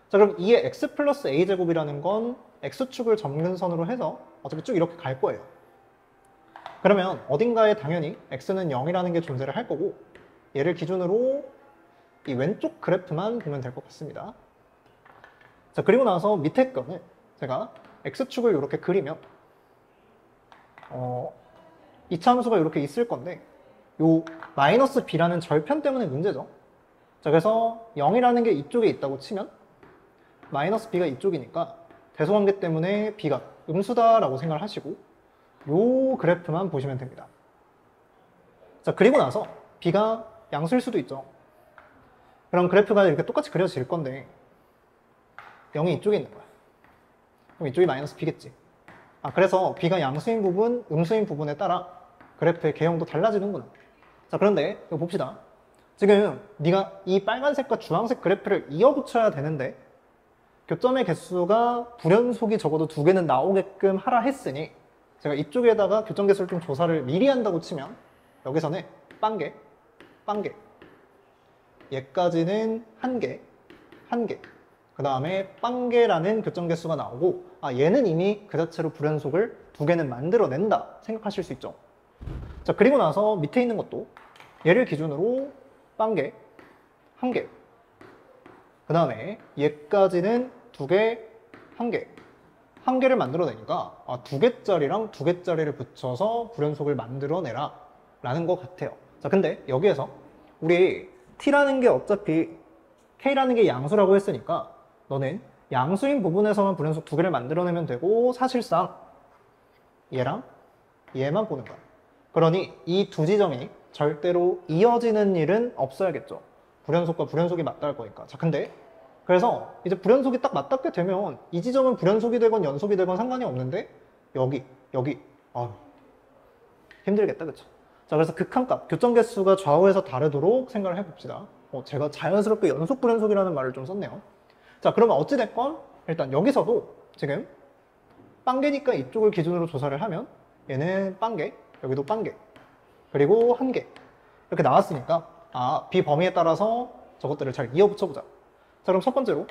자, 그럼 2의 x 플러스 a제곱이라는 건 x축을 점근선으로 해서 어차피 쭉 이렇게 갈 거예요. 그러면 어딘가에 당연히 x는 0이라는 게 존재를 할 거고 얘를 기준으로 이 왼쪽 그래프만 보면 될 것 같습니다. 자, 그리고 나서 밑에 거는 제가 x축을 이렇게 그리면 이차함수가 이렇게 있을 건데 요 마이너스 b라는 절편 때문에 문제죠. 자, 그래서 0이라는 게 이쪽에 있다고 치면 마이너스 b가 이쪽이니까 대소관계 때문에 b가 음수다라고 생각을 하시고 요 그래프만 보시면 됩니다. 자, 그리고 나서 b가 양수일 수도 있죠. 그럼 그래프가 이렇게 똑같이 그려질 건데 0이 이쪽에 있는 거야. 그럼 이쪽이 마이너스 b겠지. 그래서 b가 양수인 부분, 음수인 부분에 따라 그래프의 개형도 달라지는구나. 자, 그런데 이거 봅시다. 지금 네가 이 빨간색과 주황색 그래프를 이어붙여야 되는데 교점의 개수가 불연속이 적어도 2개는 나오게끔 하라 했으니 제가 이쪽에다가 교점 개수를 좀 조사를 미리 한다고 치면 여기서는 빵개, 빵개 얘까지는 1개, 1개 그 다음에 빵개라는 교점 개수가 나오고 얘는 이미 그 자체로 불연속을 2개는 만들어낸다 생각하실 수 있죠. 자, 그리고 나서 밑에 있는 것도 얘를 기준으로 빵개, 1개 그 다음에 얘까지는 2개, 1개 1개를 만들어내니까 2개짜리랑 2개짜리를 붙여서 불연속을 만들어내라 라는 것 같아요. 자, 근데 여기에서 우리 t라는 게 어차피 k라는 게 양수라고 했으니까 너는 양수인 부분에서만 불연속 2개를 만들어내면 되고 사실상 얘랑 얘만 보는 거야. 그러니 이 두 지점이 절대로 이어지는 일은 없어야겠죠. 불연속과 불연속이 맞닿을 거니까. 자, 근데 그래서 이제 불연속이 딱 맞닿게 되면 이 지점은 불연속이 되건 연속이 되건 상관이 없는데 여기 힘들겠다, 그쵸? 자, 그래서 극한값, 교점 개수가 좌우에서 다르도록 생각을 해봅시다. 제가 자연스럽게 연속 불연속이라는 말을 좀 썼네요. 자, 그러면 어찌됐건 일단 여기서도 지금 빵개니까 이쪽을 기준으로 조사를 하면 얘는 빵개, 여기도 빵개, 그리고 1개 이렇게 나왔으니까 b 범위에 따라서 저것들을 잘 이어 붙여보자. 자, 그럼 첫 번째로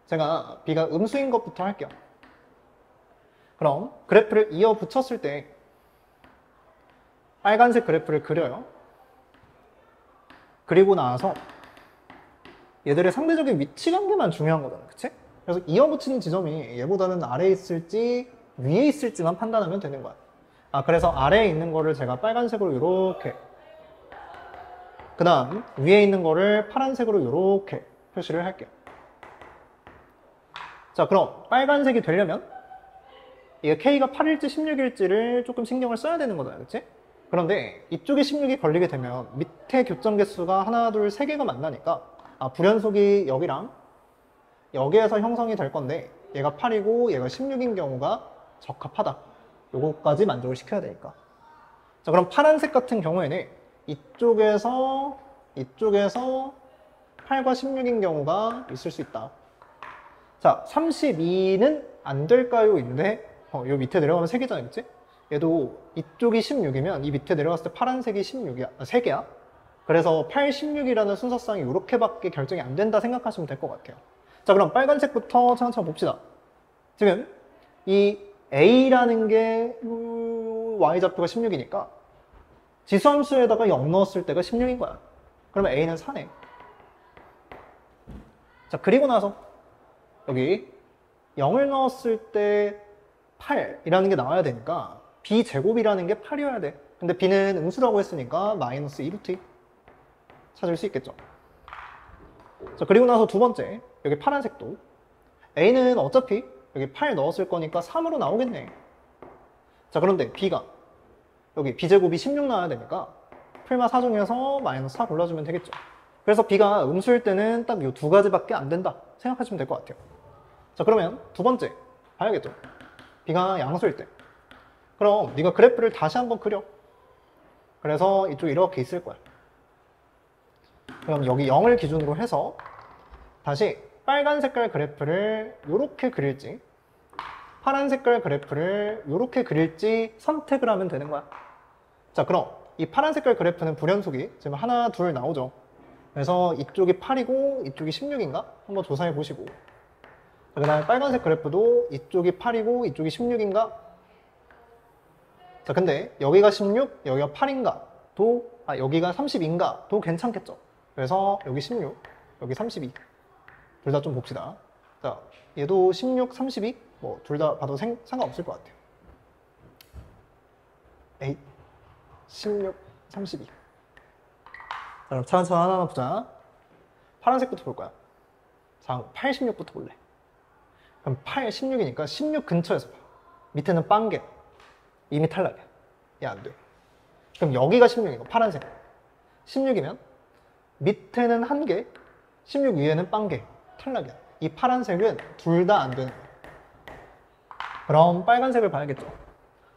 제가 b가 음수인 것부터 할게요. 그럼 그래프를 이어 붙였을 때 빨간색 그래프를 그려요. 그리고 나서 얘들의 상대적인 위치 관계만 중요한 거잖아, 그치? 그래서 이어붙이는 지점이 얘보다는 아래에 있을지 위에 있을지만 판단하면 되는 거야. 그래서 아래에 있는 거를 제가 빨간색으로 이렇게, 그 다음 위에 있는 거를 파란색으로 이렇게 표시를 할게요. 자, 그럼 빨간색이 되려면 이게 K가 8일지 16일지를 조금 신경을 써야 되는 거잖아요, 그치? 그런데 이쪽에 16이 걸리게 되면 밑에 교점 개수가 하나, 둘, 세 개가 만나니까 불연속이 여기랑 여기에서 형성이 될 건데 얘가 8이고 얘가 16인 경우가 적합하다. 요거까지 만족을 시켜야 되니까. 자, 그럼 파란색 같은 경우에는 이쪽에서 8과 16인 경우가 있을 수 있다. 자, 32는 안 될까요? 인데 요 밑에 내려가면 3개잖아요, 그치? 얘도 이쪽이 16이면 이 밑에 내려갔을 때 파란색이 16이야, 3개야. 그래서 8, 16이라는 순서상이 이렇게밖에 결정이 안 된다 생각하시면 될 것 같아요. 자, 그럼 빨간색부터 차근차근 봅시다. 지금 이 A라는 게 Y좌표가 16이니까 지수함수에다가 0 넣었을 때가 16인 거야. 그러면 A는 4네. 자, 그리고 나서 여기 0을 넣었을 때 8이라는 게 나와야 되니까 B제곱이라는 게 8이어야 돼. 근데 B는 음수라고 했으니까 마이너스 2루트 2 찾을 수 있겠죠. 자, 그리고 나서 두 번째, 여기 파란색도 A는 어차피 여기 8 넣었을 거니까 3으로 나오겠네. 자, 그런데 B가 여기 B제곱이 16 나와야 되니까 풀마 4 중에서 마이너스 4 골라주면 되겠죠. 그래서 B가 음수일 때는 딱 이 두 가지밖에 안 된다 생각하시면 될 것 같아요. 자, 그러면 두 번째 봐야겠죠. B가 양수일 때. 그럼 네가 그래프를 다시 한번 그려. 그래서 이쪽 이렇게 있을 거야. 그럼 여기 0을 기준으로 해서 다시 빨간 색깔 그래프를 이렇게 그릴지 파란 색깔 그래프를 이렇게 그릴지 선택을 하면 되는 거야. 자, 그럼 이 파란 색깔 그래프는 불연속이 지금 하나, 둘 나오죠. 그래서 이쪽이 8이고 이쪽이 16인가? 한번 조사해 보시고. 그 다음에 빨간색 그래프도 이쪽이 8이고 이쪽이 16인가? 자, 근데 여기가 16, 여기가 8인가? 여기가 30인가? 도 괜찮겠죠? 그래서 여기 16, 여기 32. 둘 다 좀 봅시다. 자, 얘도 16, 32? 뭐 둘 다 봐도 상관없을 것 같아요. 8, 16, 32. 자, 그럼 차근차근 하나하나 보자. 파란색부터 볼 거야. 자, 8, 16부터 볼래. 그럼 8, 16이니까 16 근처에서 봐. 밑에는 빵개. 이미 탈락이야. 얘 안 돼. 그럼 여기가 16이고 파란색. 16이면 밑에는 한 개, 16 위에는 빵개. 탈락이야. 이 파란색은 둘 다 안 되는 거야. 그럼 빨간색을 봐야겠죠.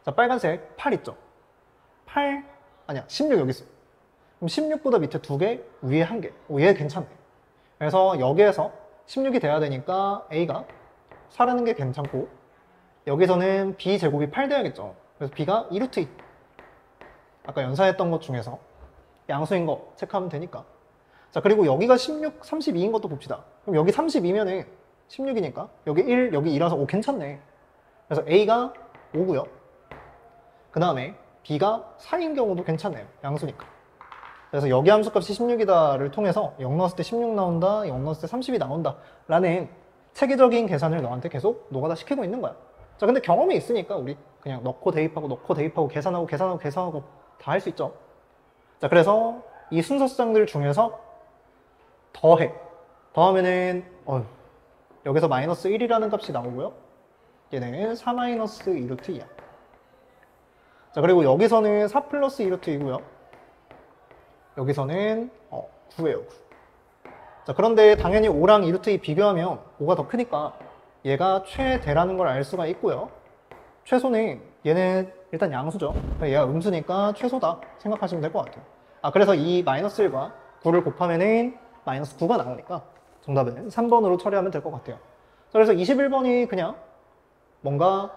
자, 빨간색 8 있죠. 8, 아니야, 16 여기 있어. 그럼 16보다 밑에 두 개, 위에 한 개. 얘 괜찮네. 그래서 여기에서 16이 돼야 되니까 A가 4라는 게 괜찮고, 여기서는 B 제곱이 8 돼야겠죠. 그래서 B가 2루트 2. 아까 연산했던 것 중에서 양수인 거 체크하면 되니까. 자, 그리고 여기가 16, 32인 것도 봅시다. 그럼 여기 32면은 16이니까 여기 1, 여기 2라서 5 괜찮네. 그래서 A가 5고요. 그 다음에 B가 4인 경우도 괜찮네요. 양수니까. 그래서 여기 함수값이 16이다를 통해서 0 넣었을 때 16 나온다, 0 넣었을 때 30이 나온다 라는 체계적인 계산을 너한테 계속 노가다 시키고 있는 거야. 자, 근데 경험이 있으니까 우리 그냥 넣고 대입하고 계산하고 다 할 수 있죠. 자, 그래서 이 순서쌍들 중에서 더하면은 여기서 마이너스 1이라는 값이 나오고요. 얘는 4 마이너스 2루트 2야. 자, 그리고 여기서는 4 플러스 2루트 2고요. 여기서는 9예요, 9. 자, 그런데 당연히 5랑 2루트 2 비교하면 5가 더 크니까 얘가 최대라는 걸 알 수가 있고요. 최소는 얘는 일단 양수죠. 얘가 음수니까 최소다 생각하시면 될 것 같아요. 그래서 이 마이너스 1과 9를 곱하면은 마이너스 9가 나오니까 정답은 3번으로 처리하면 될 것 같아요. 자, 그래서 21번이 그냥 뭔가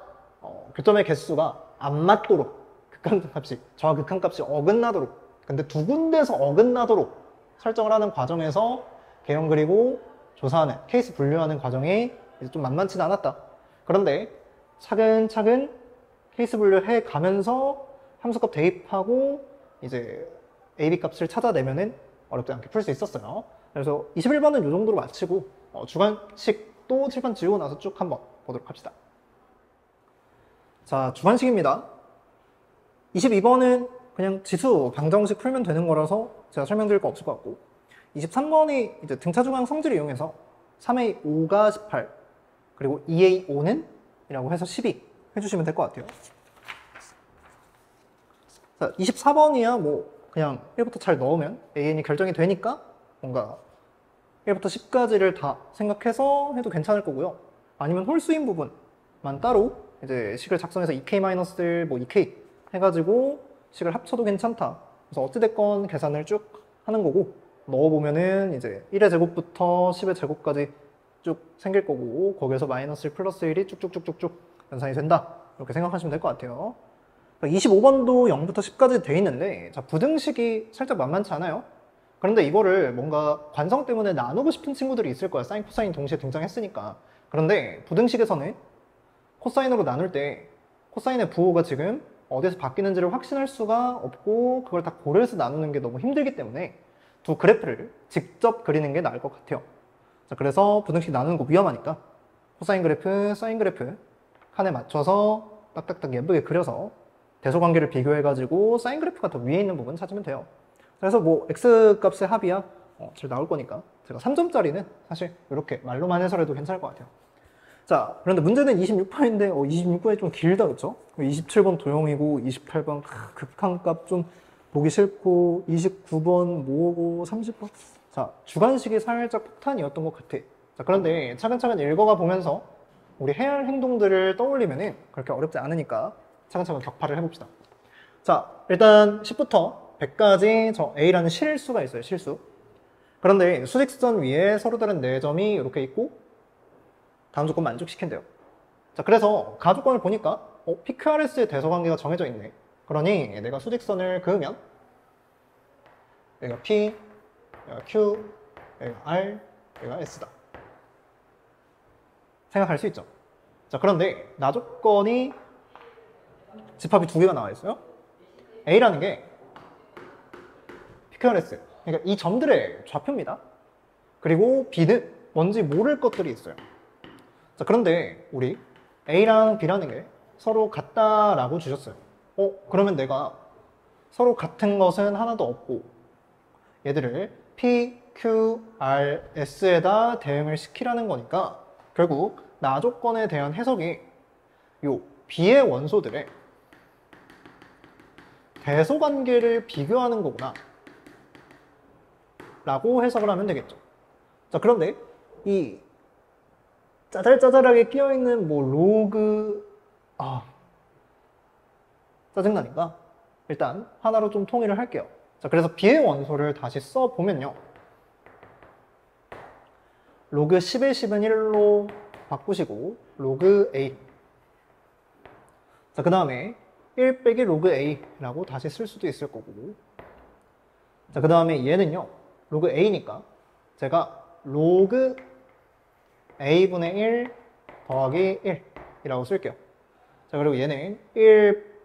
교점의 개수가 안 맞도록 극한값이, 저하 극한값이 어긋나도록, 근데 두 군데서 어긋나도록 설정을 하는 과정에서 개형 그리고 조사하는, 케이스 분류하는 과정이 이제 좀 만만치는 않았다. 그런데 차근차근 케이스 분류해 가면서 함수값 대입하고 이제 AB 값을 찾아내면은 어렵지 않게 풀 수 있었어요. 그래서 21번은 이 정도로 마치고 주관식도 칠판 지우고 나서 쭉 한번 보도록 합시다. 자, 주관식입니다. 22번은 그냥 지수 방정식 풀면 되는 거라서 제가 설명드릴 거 없을 것 같고, 23번이 이제 등차중앙 성질을 이용해서 3A 5가 18 그리고 2A 5는 이라고 해서 12 해주시면 될 것 같아요. 자, 24번이야 뭐 그냥 1부터 잘 넣으면 AN이 결정이 되니까 뭔가 1부터 10까지를 다 생각해서 해도 괜찮을 거고요. 아니면 홀수인 부분만 따로 이제 식을 작성해서 2K- 뭐 2K 해가지고 식을 합쳐도 괜찮다. 그래서 어찌됐건 계산을 쭉 하는 거고, 넣어보면은 이제 1의 제곱부터 10의 제곱까지 쭉 생길 거고, 거기에서 마이너스 1 플러스 1이 쭉쭉쭉쭉쭉 연산이 된다. 이렇게 생각하시면 될 것 같아요. 25번도 0부터 10까지 돼 있는데, 자, 부등식이 살짝 만만치 않아요. 그런데 이거를 뭔가 관성 때문에 나누고 싶은 친구들이 있을 거야. 사인, 코사인 동시에 등장했으니까. 그런데 부등식에서는 코사인으로 나눌 때 코사인의 부호가 지금 어디에서 바뀌는지를 확신할 수가 없고, 그걸 다 고려해서 나누는 게 너무 힘들기 때문에 두 그래프를 직접 그리는 게 나을 것 같아요. 자, 그래서 부등식 나누는 거 위험하니까 코사인 그래프, 사인 그래프 칸에 맞춰서 딱딱딱 예쁘게 그려서 대소관계를 비교해가지고 사인 그래프가 더 위에 있는 부분 찾으면 돼요. 그래서 뭐 x 값의 합이야 잘 나올 거니까 제가 3점짜리는 사실 이렇게 말로만 해설해도 괜찮을 것 같아요. 자, 그런데 문제는 26번인데 26번이 좀 길다, 그렇죠? 27번 도형이고 28번 극한값 좀 보기 싫고 29번 뭐고 30번 자, 주관식이 살짝 폭탄이었던 것 같아. 자, 그런데 차근차근 읽어가 보면서 우리 해야 할 행동들을 떠올리면은 그렇게 어렵지 않으니까 차근차근 격파를 해봅시다. 자, 일단 10부터 100까지 저 A라는 실수가 있어요, 실수. 그런데 수직선 위에 서로 다른 4점이 이렇게 있고 다음 조건 만족시킨대요. 자, 그래서 가조건을 보니까 PQRS의 대소관계가 정해져 있네. 그러니 내가 수직선을 그으면 여기가 P, 여기가 Q, 여기가 R, 여기가 S다. 생각할 수 있죠. 자, 그런데 나조건이 집합이 2개가 나와 있어요. A라는 게 PQRS, 그러니까 이 점들의 좌표입니다. 그리고 B는 뭔지 모를 것들이 있어요. 자, 그런데 우리 A랑 B라는 게 서로 같다라고 주셨어요. 그러면 내가 서로 같은 것은 하나도 없고 얘들을 P, Q, R, S에다 대응을 시키라는 거니까 결국 나조건에 대한 해석이 요 B의 원소들의 대소관계를 비교하는 거구나 라고 해석을 하면 되겠죠. 자, 그런데 이 짜잘짜잘하게 끼어있는 뭐 로그 짜증나니까 일단 하나로 좀 통일을 할게요. 자, 그래서 B의 원소를 다시 써보면요, 로그 10의 10은 1로 바꾸시고 로그 A, 자, 그 다음에 1 빼기 로그 A라고 다시 쓸 수도 있을 거고, 자, 그 다음에 얘는요 로그 A니까 제가 로그 A분의 1 더하기 1이라고 쓸게요. 자, 그리고 얘는 1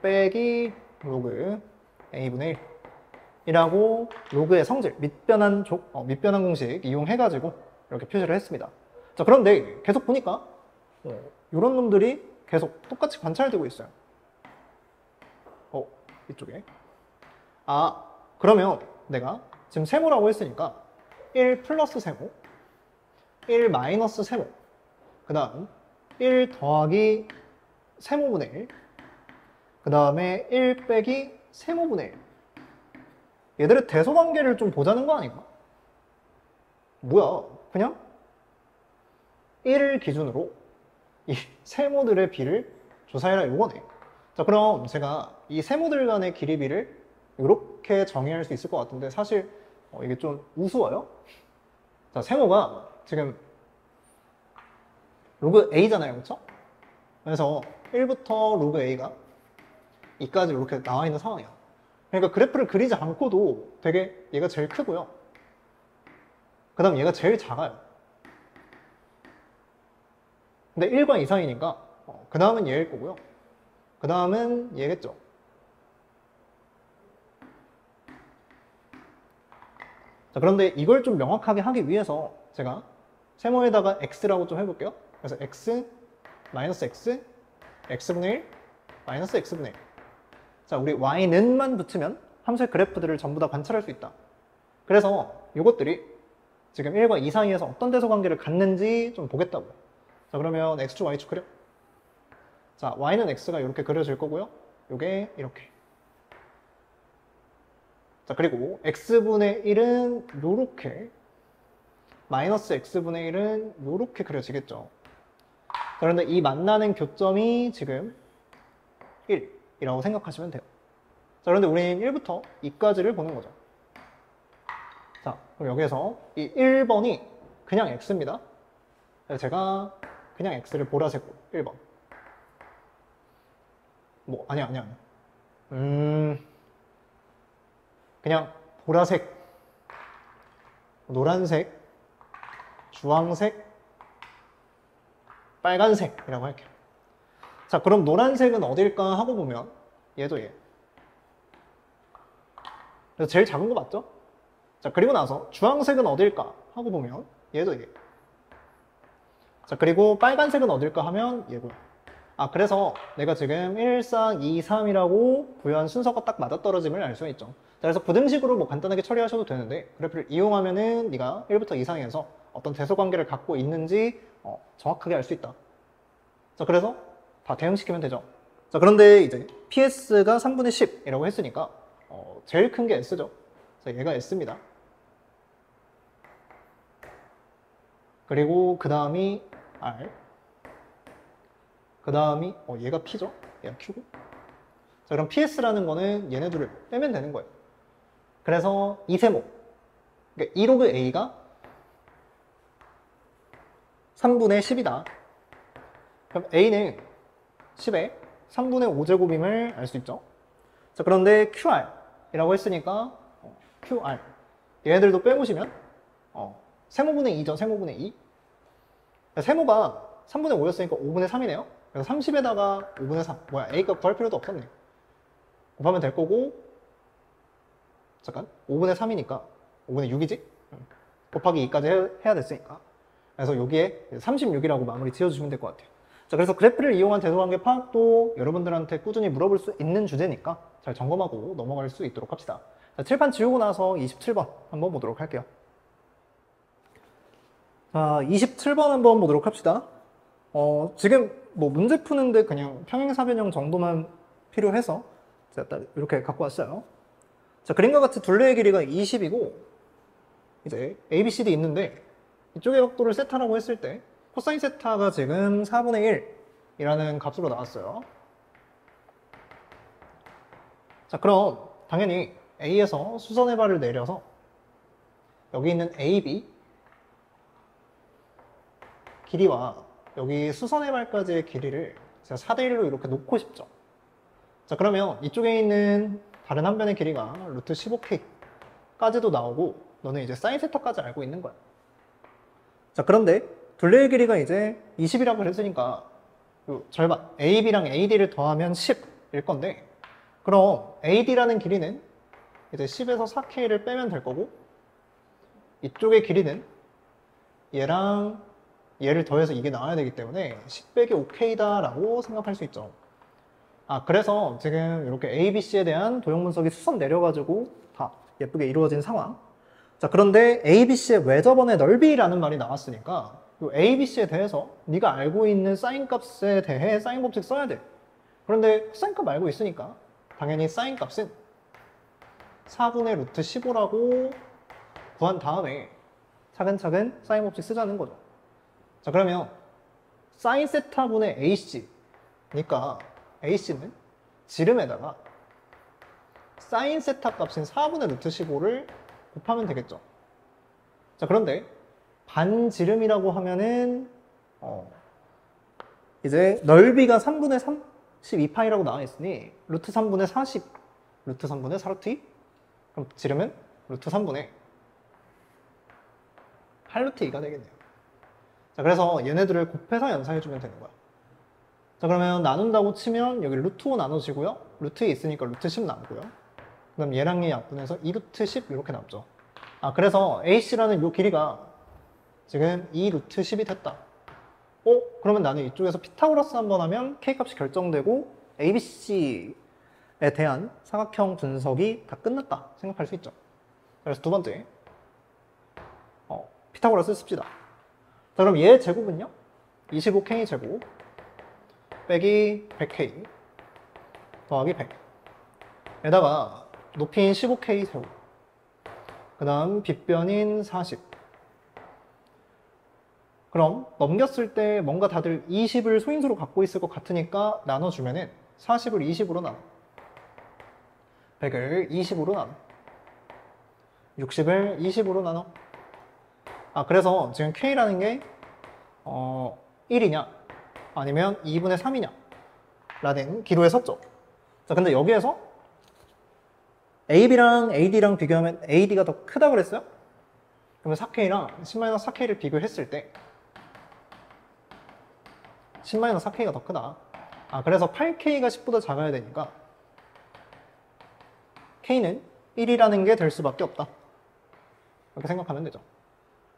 빼기 로그 A분의 1이라고 로그의 성질, 밑변한 공식 이용해가지고 이렇게 표시를 했습니다. 자, 그런데 계속 보니까 이런 놈들이 계속 똑같이 관찰되고 있어요. 이쪽에. 그러면 내가 지금 세모라고 했으니까 1 플러스 세모, 1 마이너스 세모, 그 다음 1 더하기 세모분의 1, 그 다음에 1 빼기 세모분의 1. 얘들의 대소관계를 좀 보자는 거 아닌가? 뭐야, 그냥 1을 기준으로 이 세모들의 비를 조사해라 이거네. 자, 그럼 제가 이 세모들 간의 길이 비를 이렇게 정의할 수 있을 것 같은데 사실 이게 좀 우스워요. 자, 세모가 지금 로그 A잖아요, 그렇죠? 그래서 1부터 로그 A가 2까지 이렇게 나와 있는 상황이야. 그러니까 그래프를 그리지 않고도 되게 얘가 제일 크고요, 그 다음 얘가 제일 작아요. 근데 1과 이상이니까 그 다음은 얘일 거고요, 그 다음은 얘겠죠. 자, 그런데 이걸 좀 명확하게 하기 위해서 제가 세모에다가 x라고 좀 해볼게요. 그래서 x, 마이너스 x, x분의 1, 마이너스 x분의 1. 자, 우리 y는만 붙이면 함수의 그래프들을 전부 다 관찰할 수 있다. 그래서 이것들이 지금 1과 2 사이에서 어떤 대소 관계를 갖는지 좀 보겠다고요. 자, 그러면 x축, y축 그려. 자, y는 x가 이렇게 그려질 거고요. 요게 이렇게. 자, 그리고 x분의 1은 요렇게, 마이너스 x분의 1은 요렇게 그려지겠죠. 자, 그런데 이 만나는 교점이 지금 1이라고 생각하시면 돼요. 자, 그런데 우리는 1부터 2까지를 보는 거죠. 자, 그럼 여기에서 이 1번이 그냥 x입니다. 그래서 제가 그냥 x를 보라색으로 1번. 뭐, 아니야. 그냥 보라색, 노란색, 주황색, 빨간색이라고 할게요. 자, 그럼 노란색은 어딜까 하고 보면 얘도 얘. 그래서 제일 작은 거 맞죠? 자, 그리고 나서 주황색은 어딜까 하고 보면 얘도 얘. 자, 그리고 빨간색은 어딜까 하면 얘고. 아, 그래서 내가 지금 1, 4, 2, 3이라고 부여한 순서가 딱 맞아떨어짐을 알 수 있죠. 자, 그래서 부등식으로 뭐 간단하게 처리하셔도 되는데 그래프를 이용하면은 네가 1부터 2 상에서 어떤 대소관계를 갖고 있는지 정확하게 알 수 있다. 자, 그래서 다 대응시키면 되죠. 자, 그런데 이제 PS가 3분의 10이라고 했으니까 제일 큰 게 S죠. 자, 얘가 S입니다. 그리고 그 다음이 R. 그 다음이 얘가 P죠. 얘가 Q고. 자, 그럼 PS라는 거는 얘네들을 빼면 되는 거예요. 그래서 이 세모, 그러니까 2로그 A가 3분의 10이다. 그럼 A는 10의 3분의 5제곱임을 알 수 있죠. 자, 그런데 QR이라고 했으니까 QR 얘네들도 빼보시면 세모분의 2죠. 세모분의 2. 세모가 3분의 5였으니까 5분의 3이네요. 그래서 30에다가 5분의 3. 뭐야, A값 구할 필요도 없었네. 곱하면 될 거고, 잠깐, 5분의 3이니까 5분의 6이지? 곱하기 2까지 해야 됐으니까. 그래서 여기에 36이라고 마무리 지어주시면 될 것 같아요. 자, 그래서 그래프를 이용한 대소관계 파악도 여러분들한테 꾸준히 물어볼 수 있는 주제니까 잘 점검하고 넘어갈 수 있도록 합시다. 자, 칠판 지우고 나서 27번 한번 보도록 할게요. 자, 27번 한번 보도록 합시다. 지금 뭐 문제 푸는데 그냥 평행사변형 정도만 필요해서 제가 딱 이렇게 갖고 왔어요. 자, 그림과 같이 둘레의 길이가 20이고 이제 ABCD 있는데 이쪽의 각도를 세타라고 했을 때 코사인 세타가 지금 4분의 1이라는 값으로 나왔어요. 자, 그럼 당연히 A에서 수선의 발을 내려서 여기 있는 AB 길이와 여기 수선의 발까지의 길이를 제가 4대1로 이렇게 놓고 싶죠. 자, 그러면 이쪽에 있는 다른 한 변의 길이가 루트 15K까지도 나오고 너는 이제 사인 세타까지 알고 있는 거야. 자, 그런데 둘레의 길이가 이제 20이라고 했으니까 절반 AB랑 AD를 더하면 10일 건데 그럼 AD라는 길이는 이제 10에서 4K를 빼면 될 거고 이쪽의 길이는 얘랑 얘를 더해서 이게 나와야 되기 때문에 10 빼기 5K다 라고 생각할 수 있죠. 아, 그래서 지금 이렇게 A, B, C에 대한 도형 분석이 수선 내려가지고 다 예쁘게 이루어진 상황. 자, 그런데 A, B, C의 외접원의 넓이라는 말이 나왔으니까 이 A, B, C에 대해서 네가 알고 있는 사인 값에 대해 사인 법칙 써야 돼. 그런데 사인 값 알고 있으니까 당연히 사인 값은 4분의 루트 15라고 구한 다음에 차근차근 사인 법칙 쓰자는 거죠. 자, 그러면 사인 세타분의 AC니까 AC는 지름에다가 사인 세타 값인 4분의 루트 15를 곱하면 되겠죠. 자, 그런데 반지름이라고 하면은 이제 넓이가 3분의 32파이라고 나와 있으니 루트 3분의 40, 루트 3분의 4루트 2? 그럼 지름은 루트 3분의 8루트 2가 되겠네요. 자, 그래서 얘네들을 곱해서 연산해주면 되는 거야. 자, 그러면 나눈다고 치면 여기 루트 5 나눠지고요. 루트 2 있으니까 루트 10 남고요. 그 다음 얘랑 얘 약분해서 2루트 10 이렇게 남죠. 그래서 AC라는 이 길이가 지금 2 루트 10이 됐다. 그러면 나는 이쪽에서 피타고라스 한번 하면 K값이 결정되고 ABC에 대한 사각형 분석이 다 끝났다 생각할 수 있죠. 그래서 두 번째, 피타고라스 씁시다. 자, 그럼 얘 제곱은요? 25K 제곱 빼기 100K 더하기 100 에다가 높이인 15K 세우 그 다음 빗변인 40. 그럼 넘겼을 때 뭔가 다들 20을 소인수로 갖고 있을 것 같으니까 나눠주면은 40을 20으로 나눠, 100을 20으로 나눠, 60을 20으로 나눠. 그래서 지금 K라는 게 1이냐 아니면 2분의 3이냐 라는 기로에 섰죠. 자, 근데 여기에서 AB랑 AD랑 비교하면 AD가 더 크다 그랬어요? 그러면 4K랑 10-4K를 비교했을 때 10-4K가 더 크다. 그래서 8K가 10보다 작아야 되니까 K는 1이라는 게 될 수밖에 없다. 이렇게 생각하면 되죠.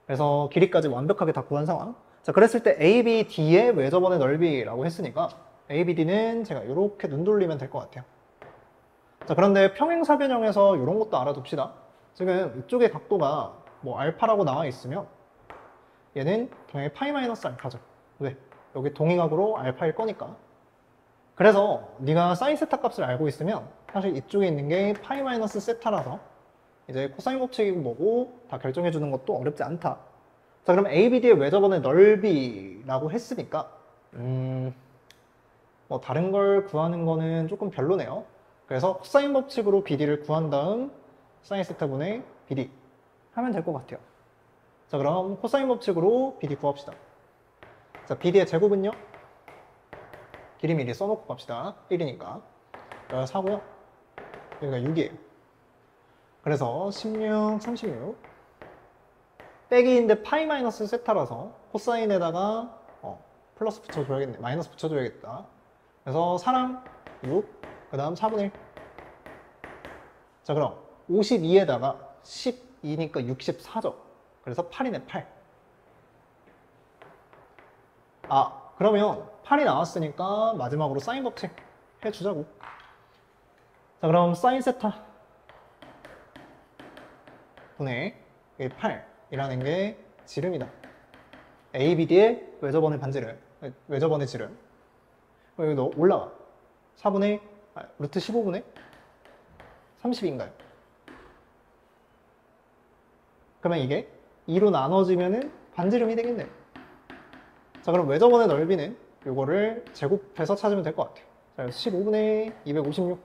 그래서 길이까지 완벽하게 다 구한 상황. 자, 그랬을 때 ABD의 외접원의 넓이라고 했으니까 ABD는 제가 이렇게 눈 돌리면 될 것 같아요. 자, 그런데 평행사변형에서 이런 것도 알아둡시다. 지금 이쪽의 각도가 뭐 알파라고 나와 있으면 얘는 당연히 파이 마이너스 알파죠. 왜? 여기 동의각으로 알파일 거니까. 그래서 네가 사인 세타 값을 알고 있으면 사실 이쪽에 있는 게 파이 마이너스 세타라서 이제 코사인 법칙이 뭐고 다 결정해 주는 것도 어렵지 않다. 자, 그럼 ABD의 외접원의 넓이라고 했으니까 뭐 다른 걸 구하는 거는 조금 별로네요. 그래서 코사인 법칙으로 BD를 구한 다음 사인 세타분의 BD 하면 될 것 같아요. 자, 그럼 코사인 법칙으로 BD 구합시다. 자, BD의 제곱은요? 길이 미리 써놓고 갑시다. 1이니까. 여기가 4고요. 여기가 6이에요. 그래서 16, 36 빼기인데 파이 마이너스 세타라서 코사인에다가 플러스 붙여줘야겠네. 마이너스 붙여줘야겠다. 그래서 4랑 6, 그 다음 4분의 1. 자, 그럼 52에다가 12니까 64죠. 그래서 8이네, 8. 그러면 8이 나왔으니까 마지막으로 사인 법칙 해주자고. 자, 그럼 사인 세타 분의 8이라는 게 지름이다. ABD의 외접원의 반지름, 외접원의 지름. 여기 너 올라가. 4분의 루트 15분의 30인가요? 그러면 이게 2로 나눠지면은 반지름이 되겠네요. 자, 그럼 외접원의 넓이는 이거를 제곱해서 찾으면 될 것 같아요. 자, 15분의 256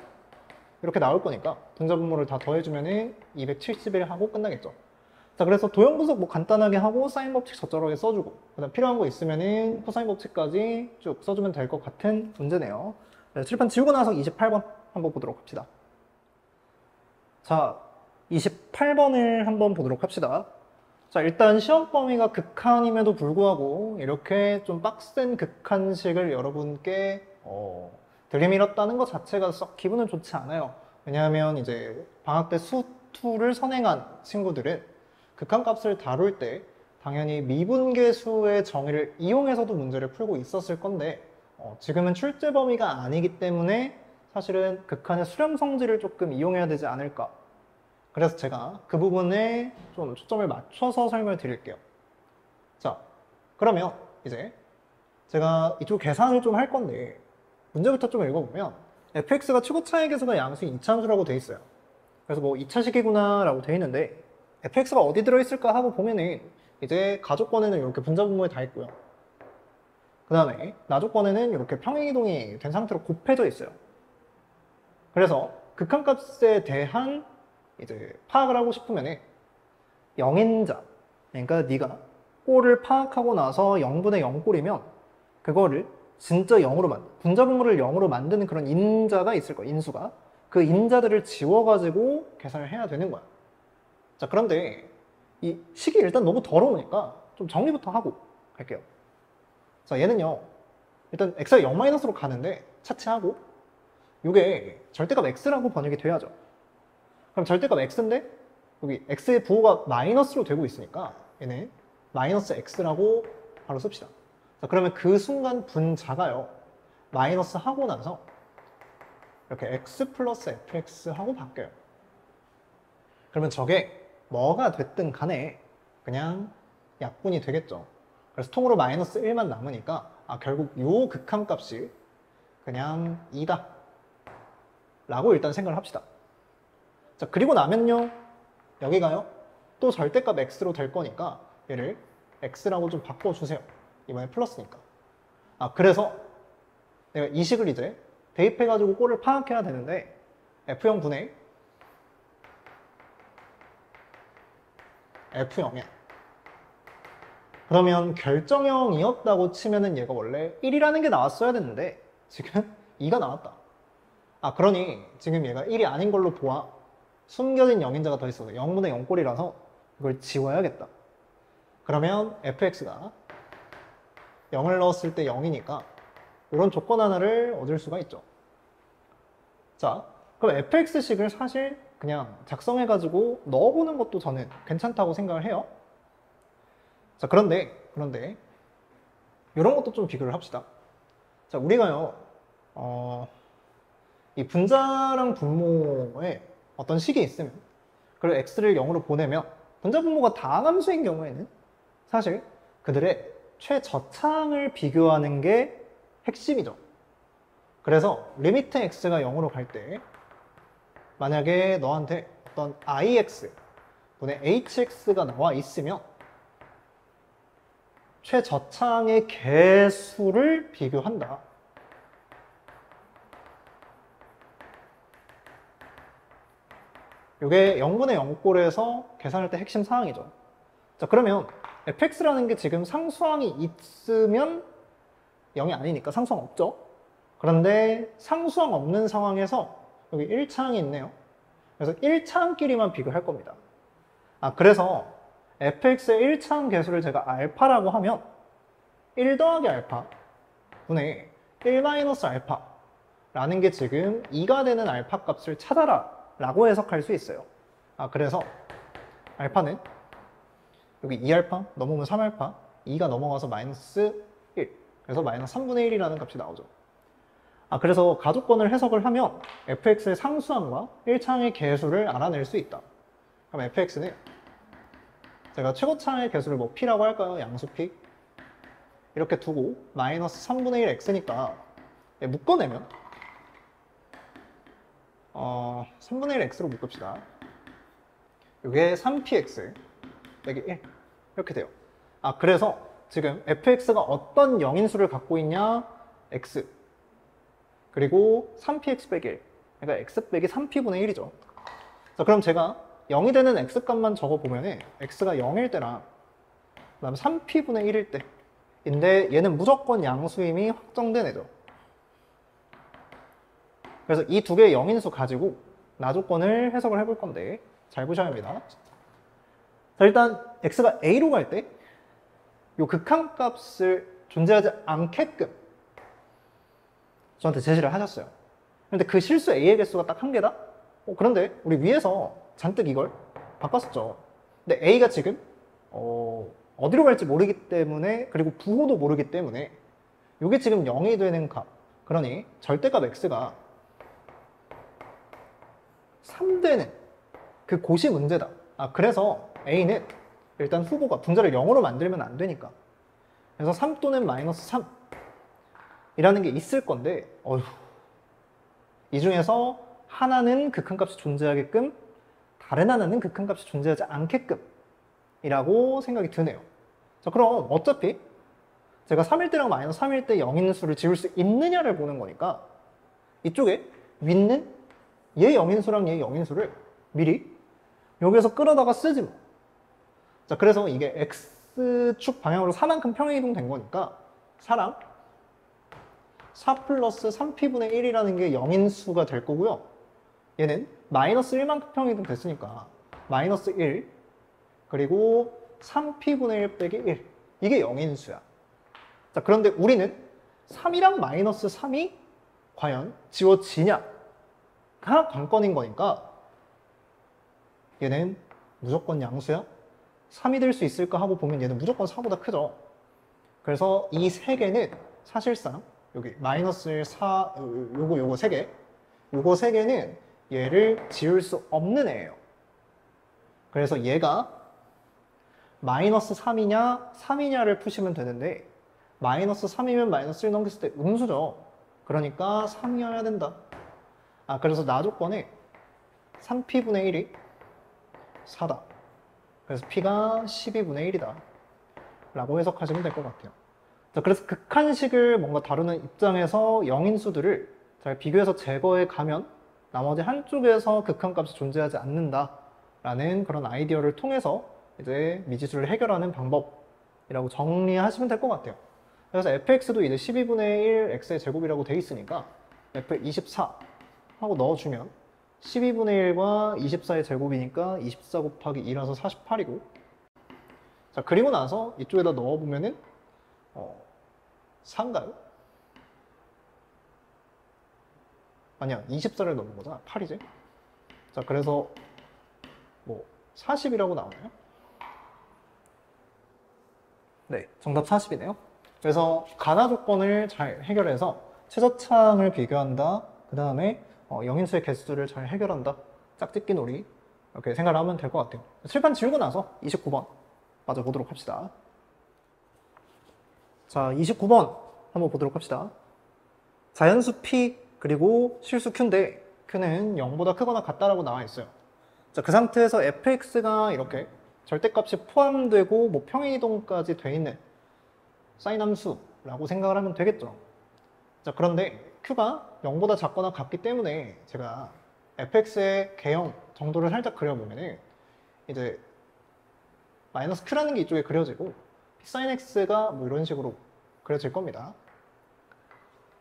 이렇게 나올 거니까 분자분모를 다 더해주면은 271 하고 끝나겠죠. 자, 그래서 도형 분석 뭐 간단하게 하고 사인 법칙 적절하게 써주고 그다음 필요한 거 있으면은 코사인 법칙까지 쭉 써주면 될 것 같은 문제네요. 네, 칠판 지우고 나서 28번 한번 보도록 합시다. 자, 28번을 한번 보도록 합시다. 자, 일단 시험 범위가 극한임에도 불구하고 이렇게 좀 빡센 극한식을 여러분께 들이밀었다는 것 자체가 썩 기분은 좋지 않아요. 왜냐하면 이제 방학 때 수2를 선행한 친구들은 극한값을 다룰 때 당연히 미분계수의 정의를 이용해서도 문제를 풀고 있었을 건데 지금은 출제 범위가 아니기 때문에 사실은 극한의 수렴 성질을 조금 이용해야 되지 않을까. 그래서 제가 그 부분에 좀 초점을 맞춰서 설명을 드릴게요. 자, 그러면 이제 제가 이쪽 계산을 좀 할 건데 문제부터 좀 읽어보면 fx가 최고 차액에서가 양수인 이차함수라고 돼 있어요. 그래서 뭐 2차식이구나 라고 돼 있는데 fx가 어디 들어있을까 하고 보면은 이제 가족권에는 이렇게 분자분모에 다 있고요. 그 다음에 나족권에는 이렇게 평행이동이 된 상태로 곱해져 있어요. 그래서 극한값에 대한 이제 파악을 하고 싶으면은 0인자, 그러니까 네가 꼴을 파악하고 나서 0분의 0꼴이면 그거를 진짜 0으로 분자분모를 0으로 만드는 그런 인자가 있을 거야, 인수가. 그 인자들을 지워가지고 계산을 해야 되는 거야. 자, 그런데 이 식이 일단 너무 더러우니까 좀 정리부터 하고 갈게요. 자, 얘는요, 일단 x가 0-로 가는데 차치하고 이게 절대값 x라고 번역이 돼야죠. 그럼 절대값 x인데 여기 x의 부호가 마이너스로 되고 있으니까 얘는 마이너스 x라고 바로 씁시다. 자, 그러면 그 순간 분자가요. 마이너스 하고 나서 이렇게 x 플러스 fx 하고 바뀌어요. 그러면 저게 뭐가 됐든 간에 그냥 약분이 되겠죠. 그래서 통으로 마이너스 1만 남으니까 결국 요 극한값이 그냥 2다 라고 일단 생각을 합시다. 자, 그리고 나면요 여기가요 또 절대값 x로 될 거니까 얘를 x라고 좀 바꿔주세요. 이번에 플러스니까. 그래서 내가 이 식을 이제 대입해가지고 꼴을 파악해야 되는데 f0분의 f0에 그러면 결정형이었다고 치면은 얘가 원래 1이라는 게 나왔어야 됐는데 지금 2가 나왔다. 그러니 지금 얘가 1이 아닌 걸로 보아 숨겨진 0인자가 더 있어서 0분의 0꼴이라서 이걸 지워야겠다. 그러면 fx가 0을 넣었을 때 0이니까 이런 조건 하나를 얻을 수가 있죠. 자, 그럼 fx식을 사실 그냥 작성해가지고 넣어보는 것도 저는 괜찮다고 생각을 해요. 자, 그런데 이런 것도 좀 비교를 합시다. 자, 우리가요 이 분자랑 분모에 어떤 식이 있으면 그걸 x를 0으로 보내면 분자 분모가 다함수인 경우에는 사실 그들의 최저차항을 비교하는 게 핵심이죠. 그래서 리미트 x가 0으로 갈 때 만약에 너한테 어떤 ix 분의 hx가 나와 있으면 최저차항의 개수를 비교한다. 이게 0분의 0꼴에서 계산할 때 핵심 사항이죠. 자, 그러면 fx라는 게 지금 상수항이 있으면 0이 아니니까 상수항 없죠. 그런데 상수항 없는 상황에서 여기 1차항이 있네요. 그래서 1차항끼리만 비교할 겁니다. 그래서 fx의 1차항 개수를 제가 알파라고 하면 1 더하기 알파 분의 1 마이너스 알파 라는 게 지금 2가 되는 알파 값을 찾아라 라고 해석할 수 있어요. 그래서 알파는 여기 2알파 넘으면 3알파 2가 넘어가서 마이너스 1 그래서 마이너스 3분의 1이라는 값이 나오죠. 그래서 가족권을 해석을 하면 fx의 상수항과 1차항의 개수를 알아낼 수 있다. 그럼 fx는 제가 최고차항의 개수를 뭐 p라고 할까요? 양수 p 이렇게 두고 마이너스 3분의 1 x니까 묶어내면 3분의 1 x로 묶읍시다. 이게 3px 빼기 1 이렇게 돼요. 그래서 지금 fx가 어떤 영인수를 갖고 있냐 x 그리고 3px 빼기 1 그러니까 x 빼기 3p분의 1이죠. 자, 그럼 제가 0이 되는 x값만 적어보면 x가 0일 때랑 그 다음에 3p분의 1일 때인데 얘는 무조건 양수임이 확정된 애죠. 그래서 이 두 개의 영인수 가지고 나조건을 해석을 해볼 건데 잘 보셔야 합니다. 자, 일단 x가 a로 갈 때 이 극한값을 존재하지 않게끔 저한테 제시를 하셨어요. 근데 그 실수 a의 개수가 딱 한 개다? 그런데 우리 위에서 잔뜩 이걸 바꿨었죠. 근데 a가 지금 어디로 갈지 모르기 때문에 그리고 부호도 모르기 때문에 이게 지금 0이 되는 값 그러니 절대값 x가 3되는 그 곳이 문제다. 그래서 a는 일단 후보가 분자를 0으로 만들면 안 되니까 그래서 3 또는 마이너스 3 이라는 게 있을 건데 이 중에서 하나는 극한값이 존재하게끔 다른 하나는 극한값이 존재하지 않게끔 이라고 생각이 드네요. 자, 그럼 어차피 제가 3일 때랑 마이너스 3일 때 영인수를 지울 수 있느냐를 보는 거니까 이쪽에 윗는 얘 영인수랑 얘 영인수를 미리 여기에서 끌어다가 쓰지 뭐. 자, 그래서 이게 x축 방향으로 4만큼 평행이동 된 거니까 4랑 4 플러스 3p분의 1이라는 게 영인수가 될 거고요. 얘는 마이너스 1만큼 평행이동 됐으니까 마이너스 1 그리고 3p분의 1 빼기 1 이게 영인수야. 자, 그런데 우리는 3이랑 마이너스 3이 과연 지워지냐가 관건인 거니까 얘는 무조건 양수야? 3이 될 수 있을까 하고 보면 얘는 무조건 4보다 크죠. 그래서 이 세 개는 사실상 여기 마이너스 4, 요거 세 개, 요거 세 개는 얘를 지울 수 없는 애예요. 그래서 얘가 마이너스 3이냐 3이냐를 푸시면 되는데 마이너스 3이면 마이너스 1 넘겼을 때 음수죠. 그러니까 3이어야 된다. 그래서 나 조건에 3p분의 1이 4다. 그래서 p가 12분의 1이다. 라고 해석하시면 될 것 같아요. 자, 그래서 극한식을 뭔가 다루는 입장에서 영인수들을 잘 비교해서 제거해 가면 나머지 한쪽에서 극한값이 존재하지 않는다. 라는 그런 아이디어를 통해서 이제 미지수를 해결하는 방법이라고 정리하시면 될 것 같아요. 그래서 fx도 이제 12분의 1 x의 제곱이라고 돼 있으니까 f24 하고 넣어주면 12분의 1과 24의 제곱이니까 24 곱하기 2라서 48이고, 자, 그리고 나서 이쪽에다 넣어보면은 4인가요? 아니야, 24를 넣는 거잖아. 8이지? 자, 그래서 뭐 40이라고 나오나요? 네, 정답 40이네요. 그래서 가나 조건을 잘 해결해서 최저창을 비교한다. 그 다음에 영인수의 개수를 잘 해결한다. 짝짓기 놀이. 이렇게 생각을 하면 될 것 같아요. 칠판 지우고 나서 29번 맞아보도록 합시다. 자, 29번 한번 보도록 합시다. 자연수 P 그리고 실수 Q인데 Q는 0보다 크거나 같다라고 나와 있어요. 자, 그 상태에서 fx가 이렇게 절대값이 포함되고 뭐 평행이동까지 돼 있는 사인함수라고 생각을 하면 되겠죠. 자, 그런데 Q가 0보다 작거나 같기 때문에 제가 fx의 개형 정도를 살짝 그려보면은 이제 마이너스 Q라는 게 이쪽에 그려지고 P sin X가 뭐 이런 식으로 그려질 겁니다.